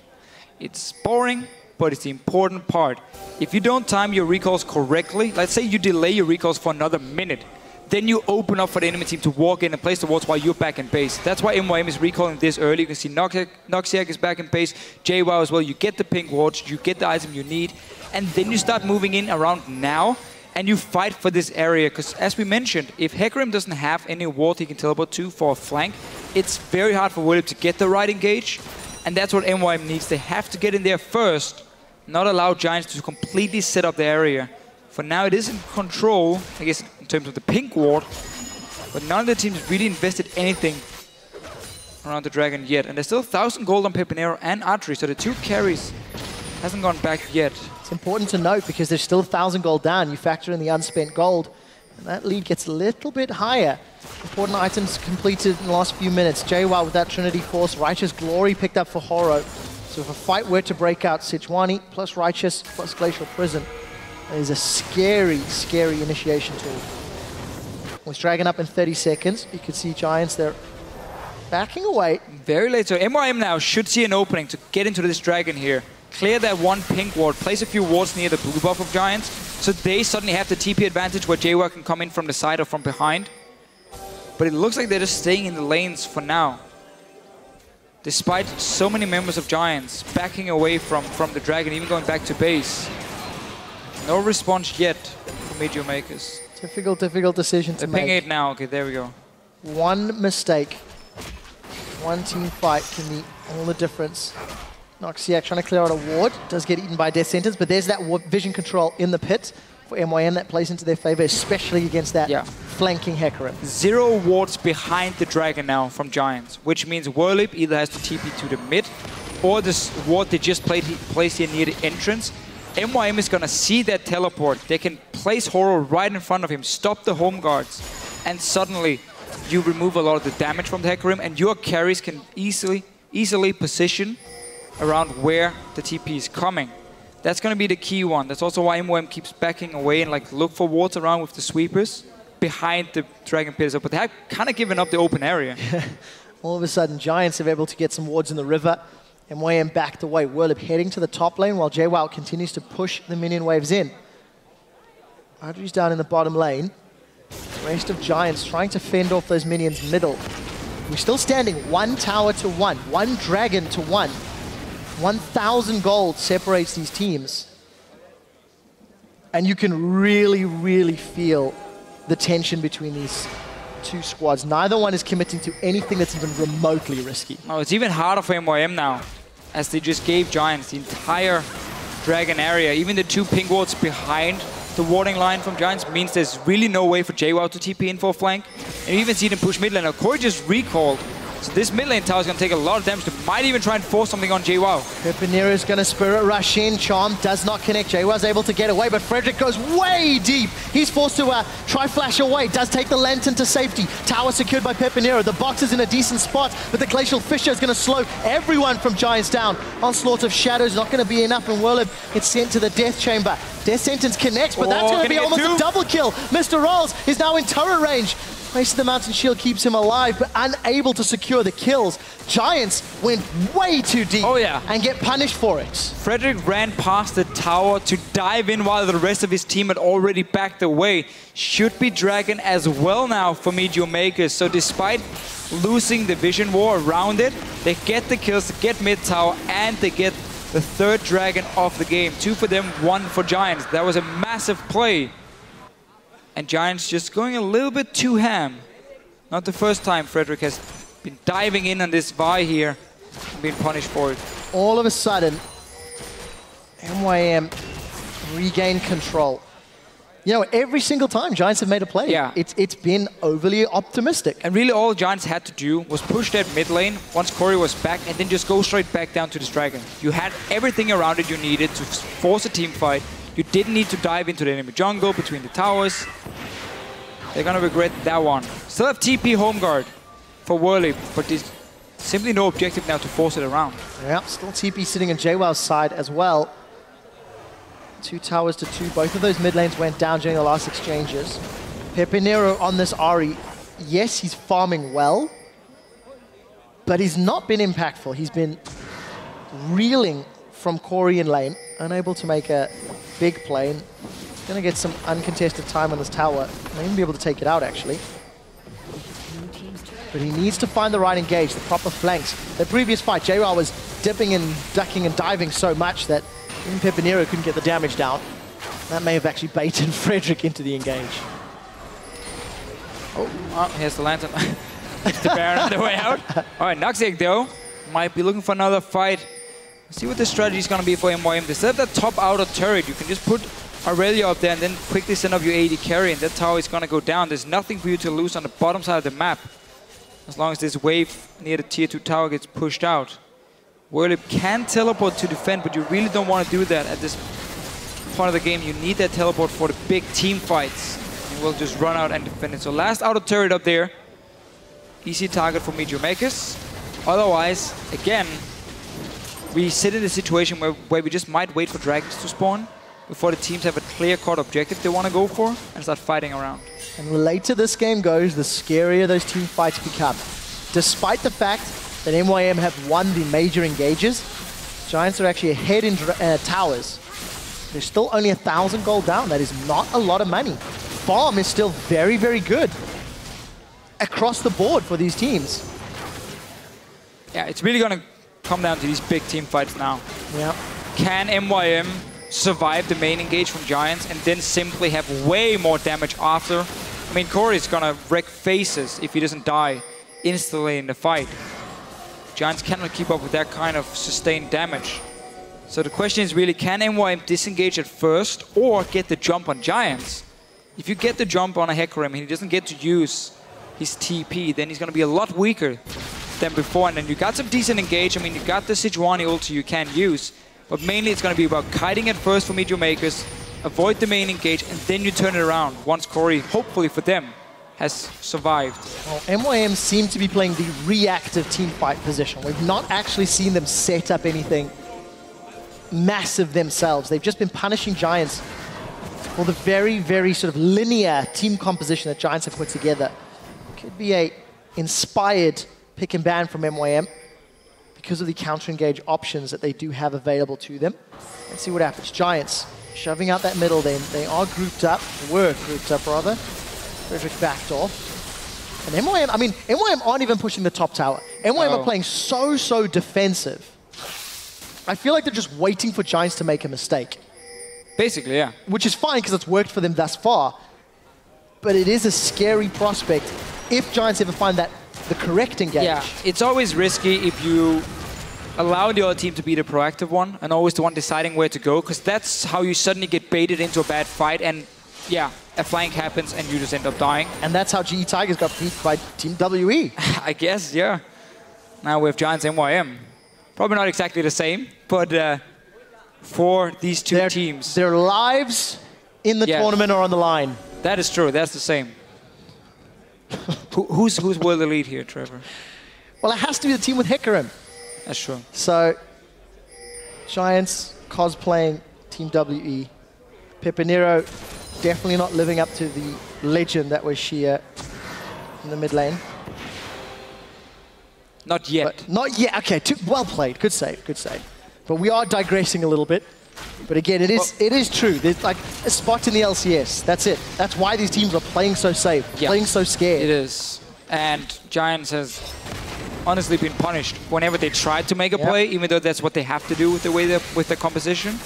[SPEAKER 2] It's boring, but it's the important part. If you don't time your recalls correctly, let's say you delay your recalls for another minute, then you open up for the enemy team to walk in and place the wards while you're back in base. That's why MYM is recalling this early. You can see Noxiak is back in base, Jwaow as well. You get the pink wards, you get the item you need, and then you start moving in around now, and you fight for this area. Because as we mentioned, if Hecarim doesn't have any ward he can teleport to for a flank, it's very hard for Werlyb to get the right engage, and that's what MYM needs. They have to get in there first, not allow Giants to completely set up the area. For now, it is in control, I guess, in terms of the pink ward, but none of the teams really invested anything around the Dragon yet. And there's still 1,000 gold on Pepinero and Adryh, so the two carries hasn't gone back yet.
[SPEAKER 1] It's important to note because there's still 1,000 gold down. You factor in the unspent gold, and that lead gets a little bit higher. Important items completed in the last few minutes. Jwaow with that Trinity Force, Righteous Glory picked up for Horo. So if a fight were to break out, Sejuani plus Righteous plus Glacial Prison is a scary, scary initiation tool. With Dragon up in 30 seconds, you can see Giants there backing away.
[SPEAKER 2] Very late, so MYM now should see an opening to get into this Dragon here. Clear that one pink ward, place a few wards near the blue buff of Giants, so they suddenly have the TP advantage where Jwaow can come in from the side or from behind. But it looks like they're just staying in the lanes for now. Despite so many members of Giants backing away from the Dragon, even going back to base. No response yet from MeetYourMakers.
[SPEAKER 1] Difficult decision to
[SPEAKER 2] They're
[SPEAKER 1] make.
[SPEAKER 2] ping 8 now. Okay, there we go.
[SPEAKER 1] One mistake, one team fight can be all the difference. Noxiak trying to clear out a ward, does get eaten by Death Sentence, but there's that vision control in the pit for MYM that plays into their favor, especially against that flanking Hecarim. 0
[SPEAKER 2] wards behind the Dragon now from Giants, which means Werlyb either has to TP to the mid, or this ward they just placed here near the entrance. MYM is going to see that teleport. They can place Horo right in front of him, stop the home guards, and suddenly you remove a lot of the damage from the Hecarim, and your carries can easily position around where the TP is coming. That's going to be the key one. That's also why MYM keeps backing away and look for wards around with the sweepers behind the Dragon pit. But they have kind of given up the open area.
[SPEAKER 1] All of a sudden, Giants are able to get some wards in the river. MYM backed away. Werlyb heading to the top lane while Jwaow continues to push the minion waves in. Adryh's down in the bottom lane. The rest of Giants trying to fend off those minions middle. We're still standing 1 tower to 1, 1 Dragon to 1. 1,000 gold separates these teams. And you can really, really feel the tension between these two squads. Neither one is committing to anything that's even remotely risky.
[SPEAKER 2] Oh, it's even harder for MYM now, as they just gave Giants the entire Dragon area. Even the 2 pink wards behind the warding line from Giants means there's really no way for Jwaow to TP in for flank. And you even see them push mid lane. Now, Kori just recalled. So this mid lane tower is going to take a lot of damage. They might even try and force something on Jwaow.
[SPEAKER 1] Pepinero is going to Spirit Rush in. Charm does not connect. Jwow's able to get away, but Frederick goes way deep. He's forced to try flash away. Does take the Lantern to safety. Tower secured by Pepinero. The box is in a decent spot, but the Glacial Fissure is going to slow everyone from Giants down. Onslaught of Shadows not going to be enough, and Werlyb gets sent to the Death Chamber. Death Sentence connects, but that's going to be almost a double kill. MrRalleZ is now in turret range. Face of the Mountain Shield keeps him alive, but unable to secure the kills. Giants went way too deep and get punished for it.
[SPEAKER 2] Frederick ran past the tower to dive in while the rest of his team had already backed away. Should be Dragon as well now for MeetYourMakers. So despite losing the vision war around it, they get the kills, they get mid tower, and they get the 3rd Dragon of the game. 2 for them, 1 for Giants. That was a massive play. And Giants just going a little bit too ham. Not the first time Frederick has been diving in on this Vi here and being punished for it.
[SPEAKER 1] All of a sudden, MYM regain control. You know, every single time Giants have made a play, it's been overly optimistic.
[SPEAKER 2] And really all Giants had to do was push that mid lane once Kori was back and then just go straight back down to this Dragon. You had everything around it you needed to force a team fight. You didn't need to dive into the enemy jungle between the towers. They're gonna regret that one. Still have TP home guard for Werlyb, but there's simply no objective now to force it around.
[SPEAKER 1] Yeah, still TP sitting on Jwow's side as well. 2 towers to 2. Both of those mid lanes went down during the last exchanges. Pepinero on this Ahri. Yes, he's farming well, but he's not been impactful. He's been reeling from Kori in lane, unable to make a big play. Going to get some uncontested time on this tower. May even be able to take it out, actually. But he needs to find the right engage, the proper flanks. The previous fight, Jwaow was dipping and ducking and diving so much that even Pepinero couldn't get the damage down. That may have actually baited Frederick into the engage.
[SPEAKER 2] Oh, here's the Lantern. The Baron on the way out. All right, Noxiak, though, might be looking for another fight. See what the strategy is going to be for MYM. Instead of that top outer turret, you can just put Irelia up there and then quickly send up your AD carry, and that tower is going to go down. There's nothing for you to lose on the bottom side of the map, as long as this wave near the tier 2 tower gets pushed out. Werlyb can teleport to defend, but you really don't want to do that at this part of the game. You need that teleport for the big team fights. And we'll just run out and defend it. So last outer turret up there. Easy target for MeetYourMakers. Otherwise, again, we sit in a situation where we just might wait for dragons to spawn before the teams have a clear-cut objective they want to go for and start fighting around.
[SPEAKER 1] And the later this game goes, the scarier those team fights become. Despite the fact that MYM have won the major engages, Giants are actually ahead in towers. They're still only 1,000 gold down. That is not a lot of money. Farm is still very, very good across the board for these teams.
[SPEAKER 2] Yeah, it's really going to come down to these big team fights now.
[SPEAKER 1] Yeah.
[SPEAKER 2] Can MYM survive the main engage from Giants and then simply have way more damage after? I mean, Kori's gonna wreck faces if he doesn't die instantly in the fight. Giants cannot keep up with that kind of sustained damage. So the question is really, can MYM disengage at first or get the jump on Giants? If you get the jump on a Hecarim and he doesn't get to use his TP, then he's gonna be a lot weaker than before. And then you got some decent engage. I mean, you got the Sejuani ulti you can use. But mainly it's going to be about kiting at first for MeetYourMakers, avoid the main engage, and then you turn it around once Kori, hopefully for them, has survived.
[SPEAKER 1] Well, MYM seem to be playing the reactive team fight position. We've not actually seen them set up anything massive themselves. They've just been punishing Giants for the very, very sort of linear team composition that Giants have put together. Could be a inspired pick and ban from MYM, because of the counter-engage options that they do have available to them. Let's see what happens. Giants shoving out that middle then. They are grouped up, were grouped up rather. Frederick backed off. And MYM, I mean, MYM aren't even pushing the top tower. MYM are playing so defensive. I feel like they're just waiting for Giants to make a mistake.
[SPEAKER 2] Basically, yeah.
[SPEAKER 1] Which is fine because it's worked for them thus far. But it is a scary prospect if Giants ever find that the correct engage.
[SPEAKER 2] Yeah, it's always risky if you allow the other team to be the proactive one and always the one deciding where to go, because that's how you suddenly get baited into a bad fight, and yeah, a flank happens and you just end up dying.
[SPEAKER 1] And that's how GE Tigers got beat by Team WE.
[SPEAKER 2] I guess, yeah. Now we have Giants MYM. Probably not exactly the same, but for these two teams.
[SPEAKER 1] Their lives in the tournament are on the line.
[SPEAKER 2] That is true, that's the same. Who's world elite here, Trevor?
[SPEAKER 1] Well, it has to be the team with Hecarim.
[SPEAKER 2] That's true.
[SPEAKER 1] So, Giants cosplaying Team WE. Pepinero definitely not living up to the legend that was Shia in the mid lane.
[SPEAKER 2] Not yet.
[SPEAKER 1] But not yet. Okay, well played. Good save. Good save. But we are digressing a little bit. But again, it is true. There's like a spot in the LCS. That's it. That's why these teams are playing so safe, playing so scared.
[SPEAKER 2] It is. And Giants has honestly been punished whenever they tried to make a play, even though that's what they have to do with the way with the composition.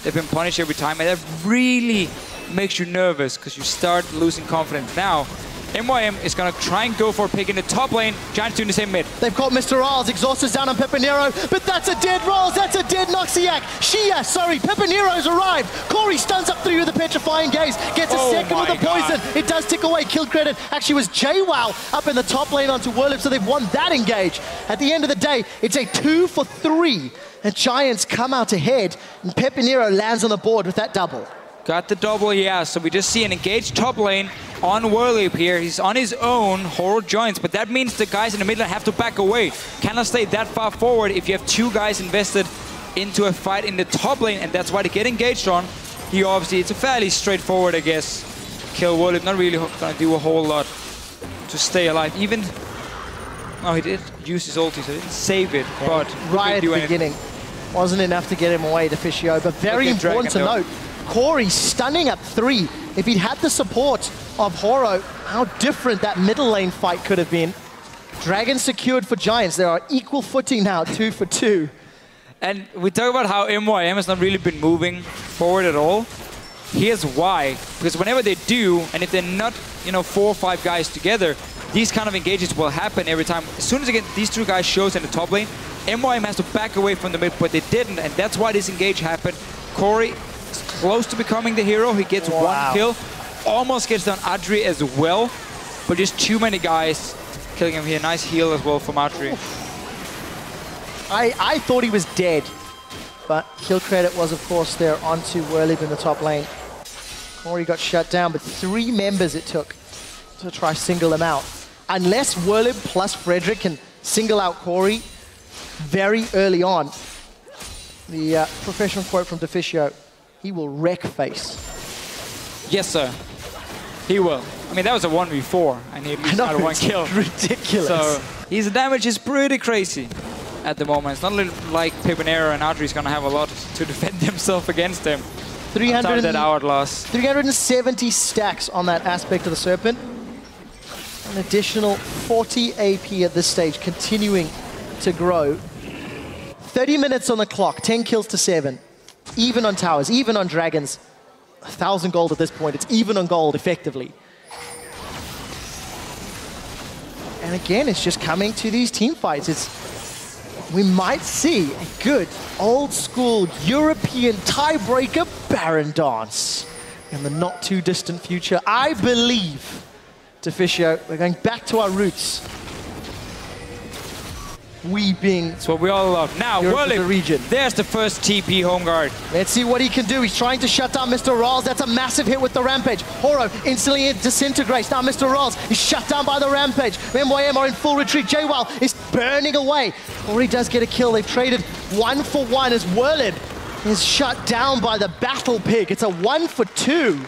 [SPEAKER 2] They've been punished every time, and that really makes you nervous because you start losing confidence. Now, MYM is going to try and go for a pick in the top lane. Giants doing the same mid.
[SPEAKER 1] They've got MrRalleZ. Exhaust is down on Pepinero, but that's a dead Ralls. That's a dead Noxiak. Pepinero's arrived. Kori stuns up through with the petrifying gaze. Gets a second with the poison. It does tick away kill credit. Actually, was Jwaow up in the top lane onto Werlyb, so they've won that engage. At the end of the day, it's a 2 for 3. And Giants come out ahead, and Pepinero lands on the board with that double.
[SPEAKER 2] Got the double, yeah. So we just see an engaged top lane on Werlyb here. He's on his own. Horo joins, but that means the guys in the middle have to back away. Cannot stay that far forward if you have two guys invested into a fight in the top lane, and that's why they get engaged on. He obviously, it's a fairly straightforward, I guess, kill Werlyb. Not really gonna do a whole lot to stay alive. Even, oh, he did use his ulti, so he didn't save it, but
[SPEAKER 1] right at the beginning. Wasn't enough to get him away, Deficio, but very important to note, Kori stunning up 3. If he'd had the support of Horo, how different that middle lane fight could have been. Dragon secured for Giants. They are equal footing now, 2 for 2.
[SPEAKER 2] And we talk about how MYM has not really been moving forward at all. Here's why. Because whenever they do, and if they're not, 4 or 5 guys together, these kind of engages will happen every time. As soon as these 2 guys shows in the top lane, MYM has to back away from the mid, but they didn't, and that's why this engage happened. Kori is close to becoming the hero. He gets 1 kill, almost gets down Adryh as well, but just too many guys killing him here. Nice heal as well from Adryh.
[SPEAKER 1] I thought he was dead, but kill credit was, of course, there onto Werlyb in the top lane. Kori got shut down, but 3 members it took to try single him out. Unless Werlyb plus Frederick can single out Kori very early on, the professional quote from Deficio, he will wreck face.
[SPEAKER 2] Yes, sir. He will. I mean, that was a 1v4, and he at least got 1 kill.
[SPEAKER 1] Ridiculous.
[SPEAKER 2] So his damage is pretty crazy at the moment. It's not like Pepinero and Adryh is going to have a lot to defend himself against him.
[SPEAKER 1] 370 stacks on that aspect of the Serpent. An additional 40 AP at this stage, continuing to grow. 30 minutes on the clock, 10 kills to 7. Even on towers, even on dragons. 1,000 gold at this point. It's even on gold, effectively. And again, it's just coming to these team fights. We might see a good, old-school European tiebreaker Baron dance in the not-too-distant future. I believe, Deficio, we're going back to our roots. We being...
[SPEAKER 2] That's what we all love. Now, Werlyb, there's the first TP home guard.
[SPEAKER 1] Let's see what he can do. He's trying to shut down MrRalleZ. That's a massive hit with the Rampage. Horo instantly disintegrates. Now MrRalleZ is shut down by the Rampage. MYM are in full retreat. Jwaow is burning away. Kori does get a kill. They've traded 1 for 1 as Werlyb is shut down by the Battle Pig. It's a 1 for 2.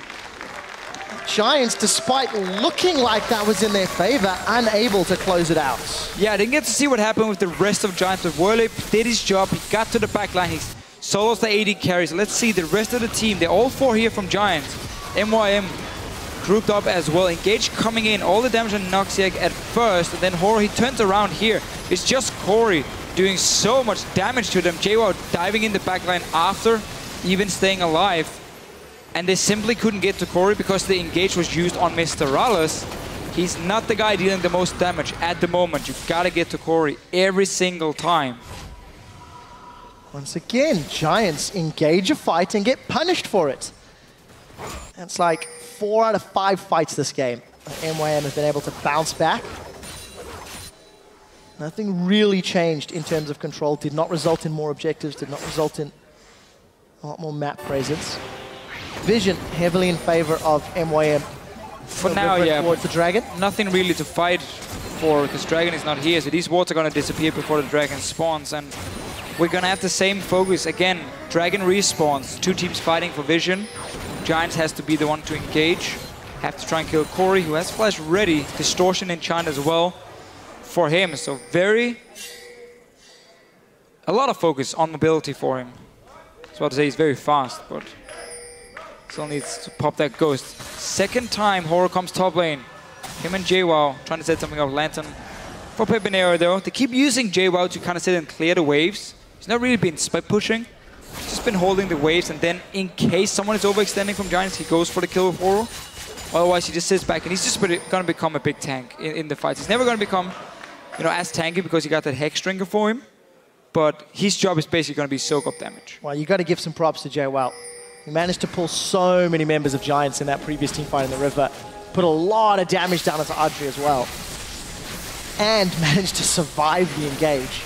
[SPEAKER 1] Giants, despite looking like that was in their favor, unable to close it out.
[SPEAKER 2] Yeah, I didn't get to see what happened with the rest of Giants, but Werlyb did his job. He got to the back line. He solos the AD carries. Let's see the rest of the team. They're all 4 here from Giants. MYM grouped up as well. Engage coming in. All the damage on Noxiak at first, and then Horo, he turns around here. It's just Kori doing so much damage to them. Jwaow diving in the back line after even staying alive. And they simply couldn't get to Kori because the engage was used on MrRalleZ. He's not the guy dealing the most damage at the moment. You've got to get to Kori every single time.
[SPEAKER 1] Once again, Giants engage a fight and get punished for it. That's like 4 out of 5 fights this game. MYM has been able to bounce back. Nothing really changed in terms of control. Did not result in more objectives, did not result in a lot more map presence. Vision heavily in favor of MYM.
[SPEAKER 2] For now, yeah.
[SPEAKER 1] Towards the Dragon.
[SPEAKER 2] Nothing really to fight for because Dragon is not here, so these wards are going to disappear before the Dragon spawns, and we're going to have the same focus again. Dragon respawns, 2 teams fighting for Vision. Giants has to be the one to engage. Have to try and kill Kori, who has flash ready. Distortion in China as well for him, so a lot of focus on mobility for him. I was about to say he's very fast, but still needs to pop that ghost. Second time Horror comes top lane. Him and Jwaow trying to set something up. Lantern for Pepinero though. They keep using Jwaow to kind of sit and clear the waves. He's not really been split pushing. He's just been holding the waves, and then in case someone is overextending from Giants, he goes for the kill with Horror. Otherwise he just sits back, and he's just going to become a big tank in the fights. He's never going to become, you know, as tanky because he got that Hex Stringer for him. But his job is basically going to be soak up damage.
[SPEAKER 1] Well, you got to give some props to Jwaow. He managed to pull so many members of Giants in that previous team fight in the river. Put a lot of damage down into Adryh as well. And managed to survive the engage.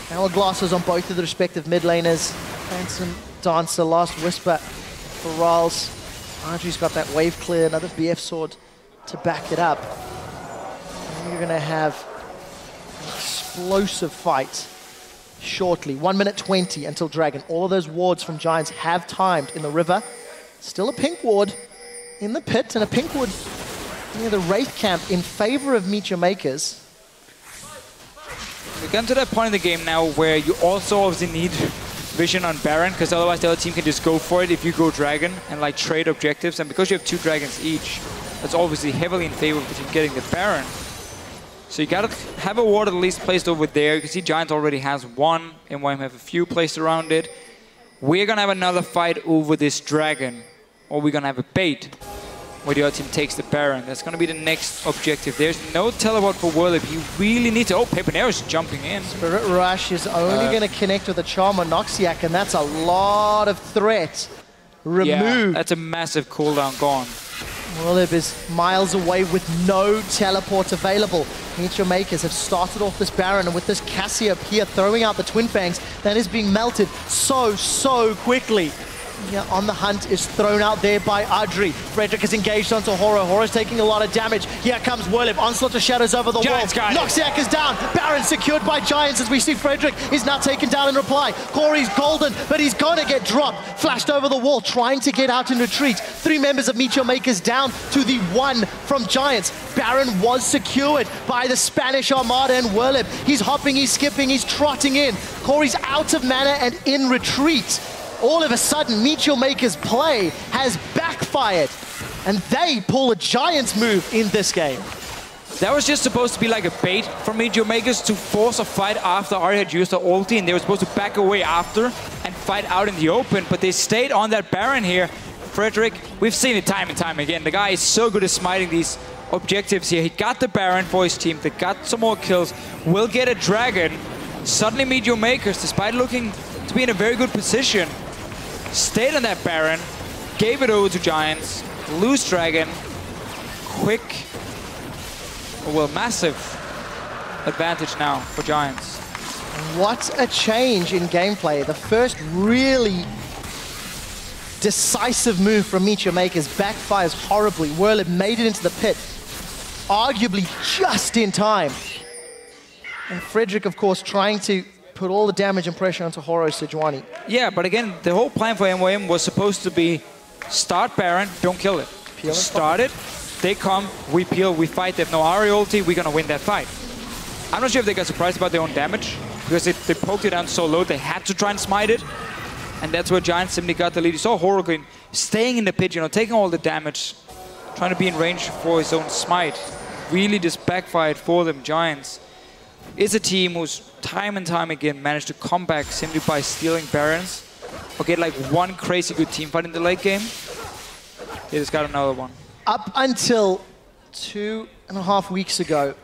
[SPEAKER 1] Hourglasses on both of the respective mid laners. Handsome Dancer, Last Whisper for MrRalleZ. Adryh's got that wave clear, another BF sword to back it up. And you're going to have an explosive fight shortly. 1 minute 20 until Dragon. All of those wards from Giants have timed in the river. Still a pink ward in the pit, and a pink ward near the Wraith camp in favor of MeetYourMakers.
[SPEAKER 2] We've gotten to that point in the game now where you also obviously need Vision on Baron, because otherwise the other team can just go for it if you go Dragon and like trade objectives. And because you have 2 Dragons each, that's obviously heavily in favor of the team getting the Baron. So you gotta have a ward at least placed over there. You can see Giants already has 1, and MYM have a few placed around it. We're gonna have another fight over this Dragon, or we're gonna have a bait where the other team takes the Baron. That's gonna be the next objective. There's no teleport for Werlyb. He really needs to. Oh, Pepinero's jumping in.
[SPEAKER 1] Spirit Rush is only gonna connect with a charm on Noxiak, and that's a lot of threat removed.
[SPEAKER 2] Yeah, that's a massive cooldown gone.
[SPEAKER 1] Werlyb is miles away with no teleport available. MeetYourMakers have started off this Baron, and with this Cassiopeia throwing out the Twin Fangs, that is being melted so quickly. Yeah, on the hunt is thrown out there by Adryh. Frederick is engaged onto Horror. Horror's taking a lot of damage. Here comes Werlyb. Onslaught of Shadows over the wall. Noxiak is down. Baron secured by Giants as we see Frederick is now taken down in reply. Kori's golden, but he's going to get dropped. Flashed over the wall, trying to get out in retreat. 3 members of MeetYourMakers down to the 1 from Giants. Baron was secured by the Spanish Armada and Werlyb. He's hopping, he's skipping, he's trotting in. Kori's out of mana and in retreat. All of a sudden, MeetYourMakers' play has backfired, and they pull a Giants move in this game.
[SPEAKER 2] That was just supposed to be like a bait for MeetYourMakers to force a fight after Ahri had used her ulti, and they were supposed to back away after and fight out in the open, but they stayed on that Baron here. Frederick, we've seen it time and time again. The guy is so good at smiting these objectives here. He got the Baron for his team. They got some more kills. Will get a Dragon. Suddenly MeetYourMakers, despite looking to be in a very good position, stayed on that Baron, gave it over to Giants, lose Dragon, quick, well, massive advantage now for Giants.
[SPEAKER 1] What a change in gameplay. The first really decisive move from MeetYourMakers backfires horribly. Werlyb made it into the pit, arguably just in time. And Frederick, of course, trying to put all the damage and pressure onto Horror Sejuani.
[SPEAKER 2] Yeah, but again, the whole plan for MYM was supposed to be start Baron, don't kill it. Start it, they come, we peel, we fight, they have no Ahri ulti, we're gonna win that fight. I'm not sure if they got surprised about their own damage, because they poked it down so low, they had to try and smite it. And that's where Giants simply got the lead. You saw Horror staying in the pit, you know, taking all the damage, trying to be in range for his own smite. Really just backfired for them. Giants is a team who's time and time again managed to come back simply by stealing Barons or get like one crazy good team fight in the late game. They just got another one.
[SPEAKER 1] Up until 2.5 weeks ago,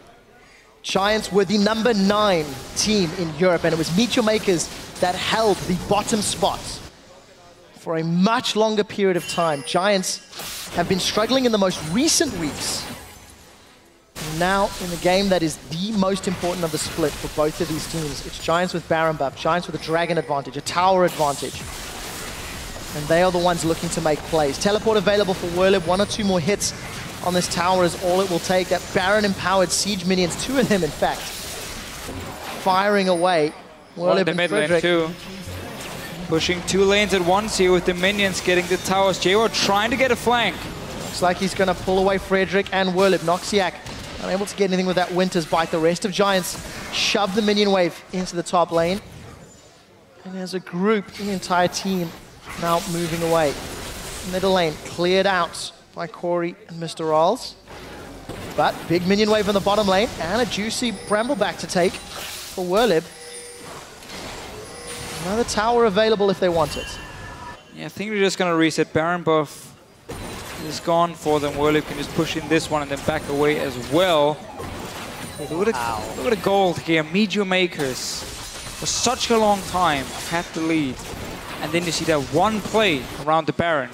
[SPEAKER 1] Giants were the #9 team in Europe, and it was MeetYourMakers that held the bottom spots for a much longer period of time. Giants have been struggling in the most recent weeks. Now, in the game that is the most important of the split for both of these teams, it's Giants with Baron buff, Giants with a Dragon advantage, a Tower advantage. And they are the ones looking to make plays. Teleport available for Werlyb. 1 or 2 more hits on this tower is all it will take. That Baron-empowered siege minions, 2 of them in fact, firing away.
[SPEAKER 2] Werlyb in mid lane too. Pushing 2 lanes at once here with the minions getting the towers. Jwaow trying to get a flank.
[SPEAKER 1] Looks like he's going to pull away Frederick and Werlyb. Noxiak unable to get anything with that Winter's Bite. The rest of Giants shove the minion wave into the top lane. And as a group, the entire team now moving away. Middle lane cleared out by Kori and MrRalleZ. But big minion wave on the bottom lane and a juicy Brambleback to take for Werlyb. Another tower available if they want it.
[SPEAKER 2] Yeah, I think we're just going to reset. Baron buff is gone for them. Werlyb can just push in this one and then back away as well. Look at the gold here. MeetYourMakers for such a long time had the lead. And then you see that one play around the Baron.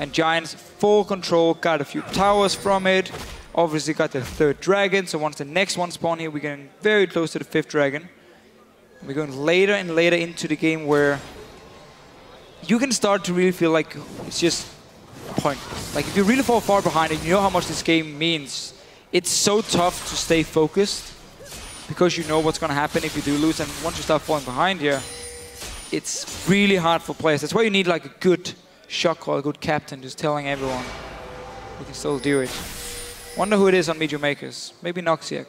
[SPEAKER 2] And Giants full control, got a few towers from it. Obviously got the 3rd dragon, so once the next one spawn here, we're getting very close to the 5th dragon. We're going later and later into the game where you can start to really feel like it's just pointless. Like if you really fall far behind and you know how much this game means, it's so tough to stay focused because you know what's going to happen if you do lose. And once you start falling behind here, it's really hard for players. That's why you need like a good shot call, a good captain just telling everyone you can still do it. Wonder who it is on MeetYourMakers. Maybe Noxiak.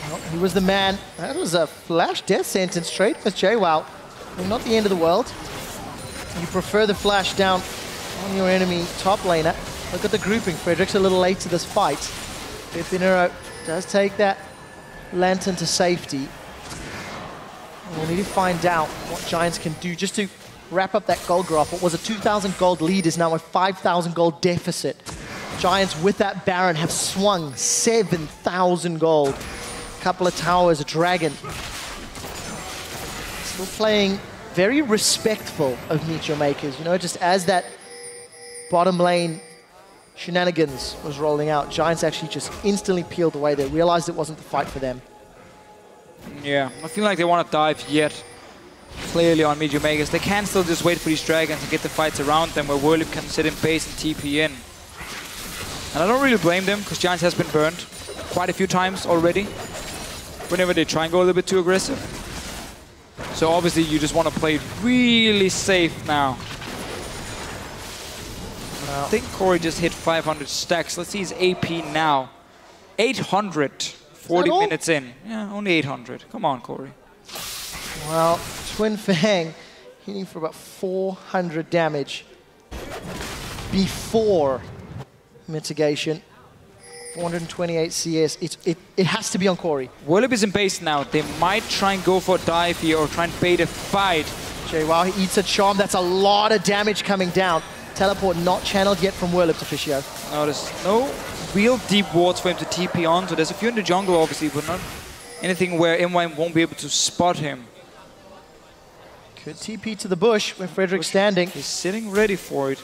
[SPEAKER 1] Well, he was the man. That was a flash death sentence straight with Jwaow. I mean, not the end of the world. You prefer the flash down on your enemy top laner. Look at the grouping. Frederick's a little late to this fight. Pepinero does take that lantern to safety. We'll need to find out what Giants can do just to wrap up that gold graph. What was a 2,000 gold lead is now a 5,000 gold deficit. Giants with that Baron have swung 7,000 gold. Couple of towers, a dragon. Still playing very respectful of MeetYourMakers. You know, just as that bottom lane shenanigans was rolling out, Giants actually just instantly peeled away. They realized it wasn't the fight for them.
[SPEAKER 2] Yeah, I feel like they want to dive yet. Clearly on MeetYourMakers. They can still just wait for these dragons and get the fights around them where Werlyb can sit in base and TP in. And I don't really blame them because Giants has been burned quite a few times already whenever they try and go a little bit too aggressive. So obviously you just want to play really safe now. I think Kori just hit 500 stacks. Let's see his AP now. 800, 40 minutes in. Yeah, only 800. Come on, Kori.
[SPEAKER 1] Well, Twin Fang hitting for about 400 damage before mitigation. 428 CS. It has to be on Kori.
[SPEAKER 2] Werlyb is in base now. They might try and go for a dive here or try and bait a fight.
[SPEAKER 1] Jwaow, he eats a charm. That's a lot of damage coming down. Teleport not channeled yet from Werlyb to Officio.
[SPEAKER 2] No, there's no real deep wards for him to TP on. So there's a few in the jungle, obviously, but not anything where MYM won't be able to spot him.
[SPEAKER 1] Could TP to the bush where Frederick's standing.
[SPEAKER 2] He's sitting ready for it.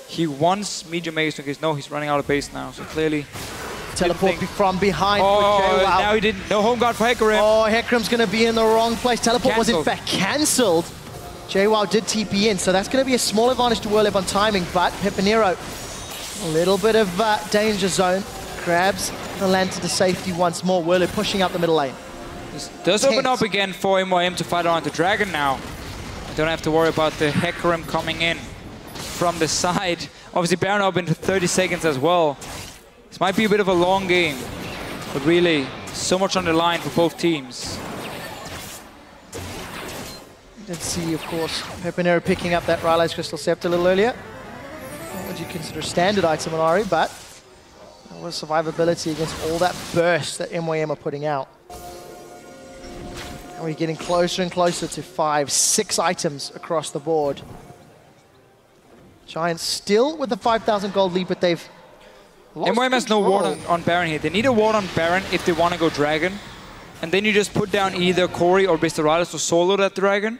[SPEAKER 2] He wants MeetYourMakers because no, he's running out of base now. So clearly,
[SPEAKER 1] teleport from behind.
[SPEAKER 2] Oh, now he didn't. No home guard for Hecarim.
[SPEAKER 1] Oh, Hecarim's going to be in the wrong place. Teleport was in fact cancelled. Jwaow did TP in, so that's going to be a small advantage to Werlyb on timing. But Pepinero, a little bit of danger zone, grabs the lantern to safety once more. Werlyb pushing up the middle lane.
[SPEAKER 2] This does open up again for MYM to fight around the dragon now. Don't have to worry about the Hecarim coming in from the side. Obviously Baron up into 30 seconds as well. This might be a bit of a long game, but really so much on the line for both teams.
[SPEAKER 1] Let's see, of course, Pepinero picking up that MrRalleZ Crystal Scepter a little earlier. What would you consider a standard item on Ahri, but there was survivability against all that burst that MYM are putting out. And we're getting closer and closer to 5, 6 items across the board. Giants still with the 5,000 gold lead, but they've lost
[SPEAKER 2] MYM has no ward on Baron here. They need a ward on Baron if they want to go dragon. and then you just put down either Kori or MrRalleZ to solo that dragon,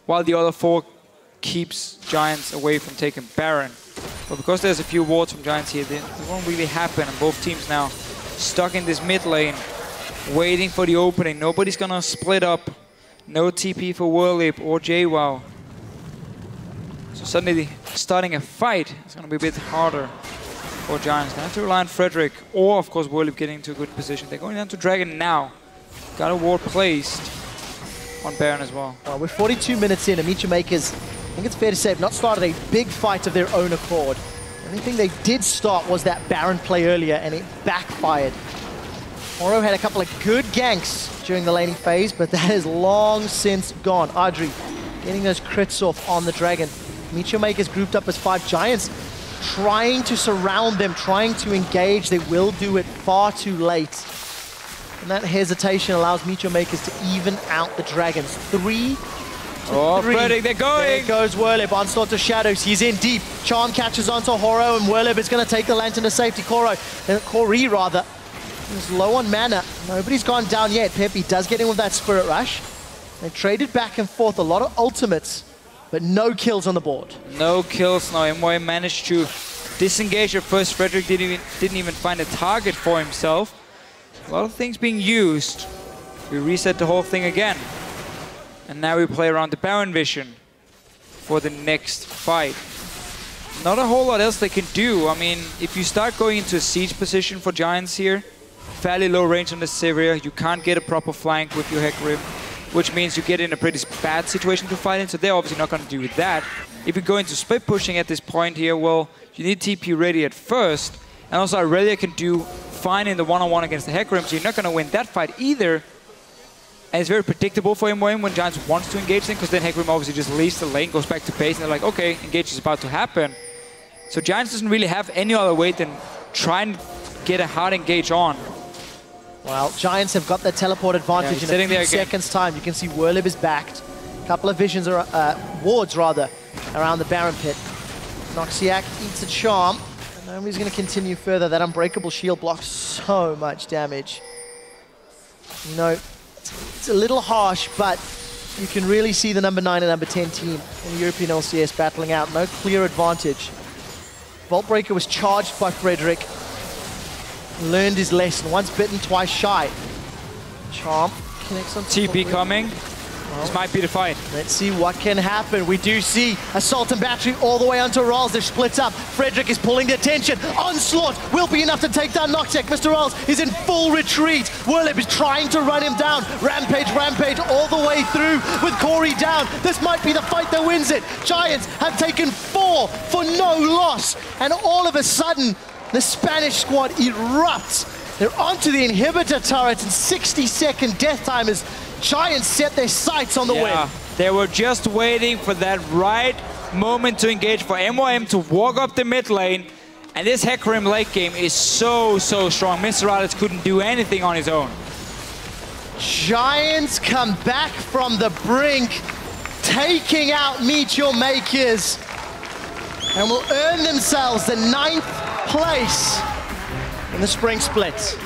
[SPEAKER 2] while the other 4 keeps Giants away from taking Baron. But because there's a few wards from Giants here, it won't really happen, and both teams now stuck in this mid lane, waiting for the opening. Nobody's gonna split up. No TP for Werlyb or Jwaow. So suddenly starting a fight is gonna be a bit harder for Giants. They have to rely on Frederick, or of course Werlyb getting into a good position. They're going down to Dragon now. Got a ward placed on Baron as well.
[SPEAKER 1] We're 42 minutes in, and MeetYourMakers, I think it's fair to say, have not started a big fight of their own accord. The only thing they did start was that Baron play earlier, and it backfired. Oro had a couple of good ganks during the laning phase, but that is long since gone. Adryh getting those crits off on the Dragon. MeetYourMakers grouped up as 5 Giants, trying to surround them, trying to engage. They will do it far too late. And that hesitation allows MeetYourMakers to even out the Dragons. 3 to 3.
[SPEAKER 2] Frederick, they're going!
[SPEAKER 1] There goes Werlyb, onslaught to Shadows. He's in deep. Charm catches onto Horo, and Werlyb is going to take the Lantern to safety. Kori, rather. He's low on mana. Nobody's gone down yet. Pepe does get in with that Spirit Rush. They traded back and forth, a lot of ultimates, but no kills on the board.
[SPEAKER 2] No kills now. MYM managed to disengage at first. Frederick didn't even find a target for himself. A lot of things being used. We reset the whole thing again. And now we play around the Baron vision for the next fight. Not a whole lot else they can do. I mean, if you start going into a siege position for Giants here, fairly low range on the Sivir, you can't get a proper flank with your Hecarim, which means you get in a pretty bad situation to fight in, so they're obviously not going to do that. If you go into split pushing at this point here, well, you need TP ready at first, and also Irelia can do fine in the one-on-one against the Hecarim, so you're not going to win that fight either. And it's very predictable for MYM when Giants wants to engage them, because then Hecarim obviously just leaves the lane, goes back to base, and they're like, okay, engage is about to happen. So Giants doesn't really have any other way than try and get a hard engage on.
[SPEAKER 1] Well, Giants have got their teleport advantage in a few seconds' time. You can see Werlyb is backed. A couple of visions, or wards rather, around the Baron pit. Noxiak eats a charm. And nobody's going to continue further. That unbreakable shield blocks so much damage. You know, it's a little harsh, but you can really see the number 9 and number 10 team in the European LCS battling out. No clear advantage. Vault Breaker was charged by Frederick. Learned his lesson. Once bitten, twice shy. Charm connects on
[SPEAKER 2] TP coming. This might be the fight.
[SPEAKER 1] Let's see what can happen. We do see Assault and Battery all the way onto MrRalleZ. They're split up. Frederick is pulling the attention. Onslaught will be enough to take down Noxiak. MrRalleZ is in full retreat. Werlyb is trying to run him down. Rampage all the way through with Kori down. This might be the fight that wins it. Giants have taken 4 for no loss. And all of a sudden, the Spanish squad erupts. They're onto the inhibitor turret in 60-second death time as Giants set their sights on the win.
[SPEAKER 2] They were just waiting for that right moment to engage for MYM to walk up the mid lane. And this Hecarim late game is so strong. MrRalleZ couldn't do anything on his own.
[SPEAKER 1] Giants come back from the brink, taking out MeetYourMakers, and will earn themselves the 9th place in the spring split.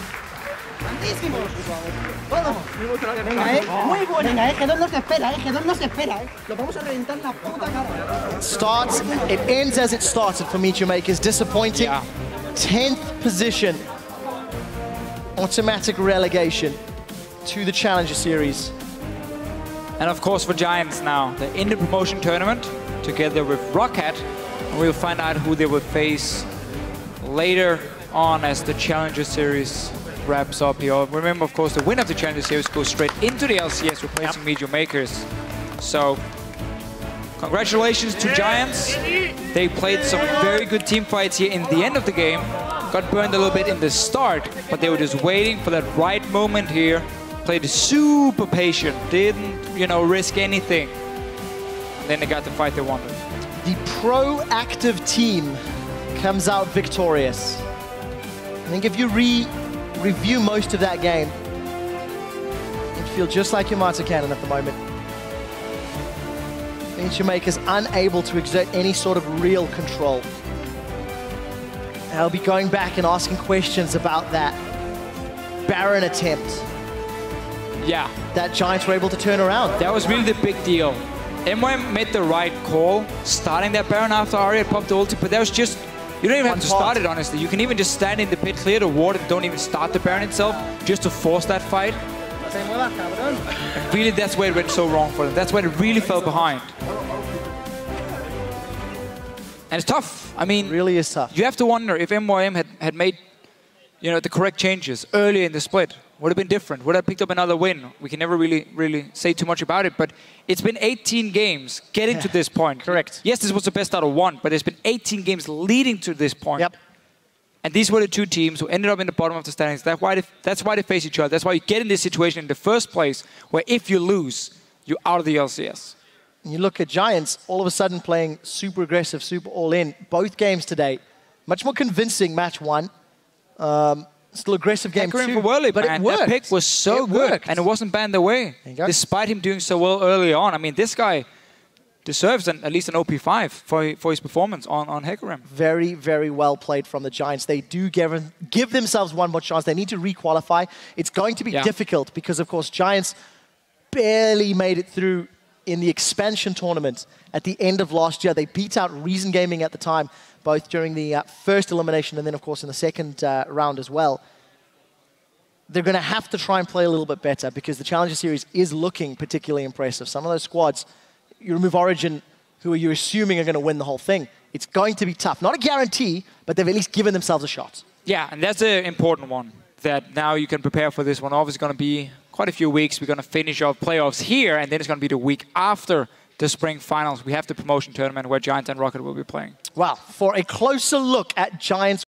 [SPEAKER 1] It ends as it started for MeetYourMakers. Disappointing. 10th position. Automatic relegation to the Challenger Series.
[SPEAKER 2] And of course for Giants now, they're in the promotion tournament together with Rocket. And we'll find out who they will face later on as the Challenger Series wraps up here. Remember, of course, the winner of the Challenger Series goes straight into the LCS, replacing MeetYourMakers. So, congratulations to Giants. They played some very good team fights here in the end of the game. Got burned a little bit in the start, but they were just waiting for that right moment here. Played super patient, didn't, you know, risk anything. And then they got the fight they wanted.
[SPEAKER 1] The proactive team comes out victorious. I think if you review most of that game, you feel just like your Marta Cannon at the moment. MeetYourMakers unable to exert any sort of real control. I'll be going back and asking questions about that Baron attempt.
[SPEAKER 2] Yeah.
[SPEAKER 1] that Giants were able to turn around.
[SPEAKER 2] That was really the big deal. MYM made the right call, starting that Baron after Ahri had popped the ulti, but that was just, you don't even have to start it, honestly. You can even just stand in the pit, clear the ward, and don't even start the Baron itself, just to force that fight. And really, that's where it went so wrong for them. That's where it really fell behind. And it's tough. I mean,
[SPEAKER 1] It really is tough.
[SPEAKER 2] You have to wonder if MYM had made, you know, the correct changes earlier in the split. Would have been different. Would have picked up another win. We can never really say too much about it, but it's been 18 games getting to this point.
[SPEAKER 1] Correct.
[SPEAKER 2] Yes, this was the best out of one, but there's been 18 games leading to this point.
[SPEAKER 1] Yep.
[SPEAKER 2] And these were the two teams who ended up in the bottom of the standings. That's why they face each other. That's why you get in this situation in the first place, where if you lose, you're out of the LCS.
[SPEAKER 1] You look at Giants, all of a sudden playing super aggressive, super all-in. Both games today, much more convincing match one. Still aggressive game
[SPEAKER 2] Hecarim
[SPEAKER 1] two,
[SPEAKER 2] for Werlyb,
[SPEAKER 1] but
[SPEAKER 2] man.
[SPEAKER 1] it worked.
[SPEAKER 2] That pick was so good, and it wasn't banned away. Despite him doing so well early on. I mean, this guy deserves at least an OP5 for his performance on Hecarim.
[SPEAKER 1] Very, very well played from the Giants. They do give themselves one more chance. They need to requalify. It's going to be difficult because, of course, Giants barely made it through in the expansion tournament at the end of last year. They beat out Reason Gaming at the time, both during the first elimination and then, of course, in the second round as well. They're going to have to try and play a little bit better because the Challenger Series is looking particularly impressive. Some of those squads, you remove Origin, who you're assuming are going to win the whole thing. It's going to be tough. Not a guarantee, but they've at least given themselves a shot.
[SPEAKER 2] Yeah, and that's an important one, that now you can prepare for this one. Obviously, going to be quite a few weeks. We're going to finish off playoffs here, and then it's going to be the week after the spring finals. We have the promotion tournament where Giants and Rocket will be playing.
[SPEAKER 1] Wow. For a closer look at Giants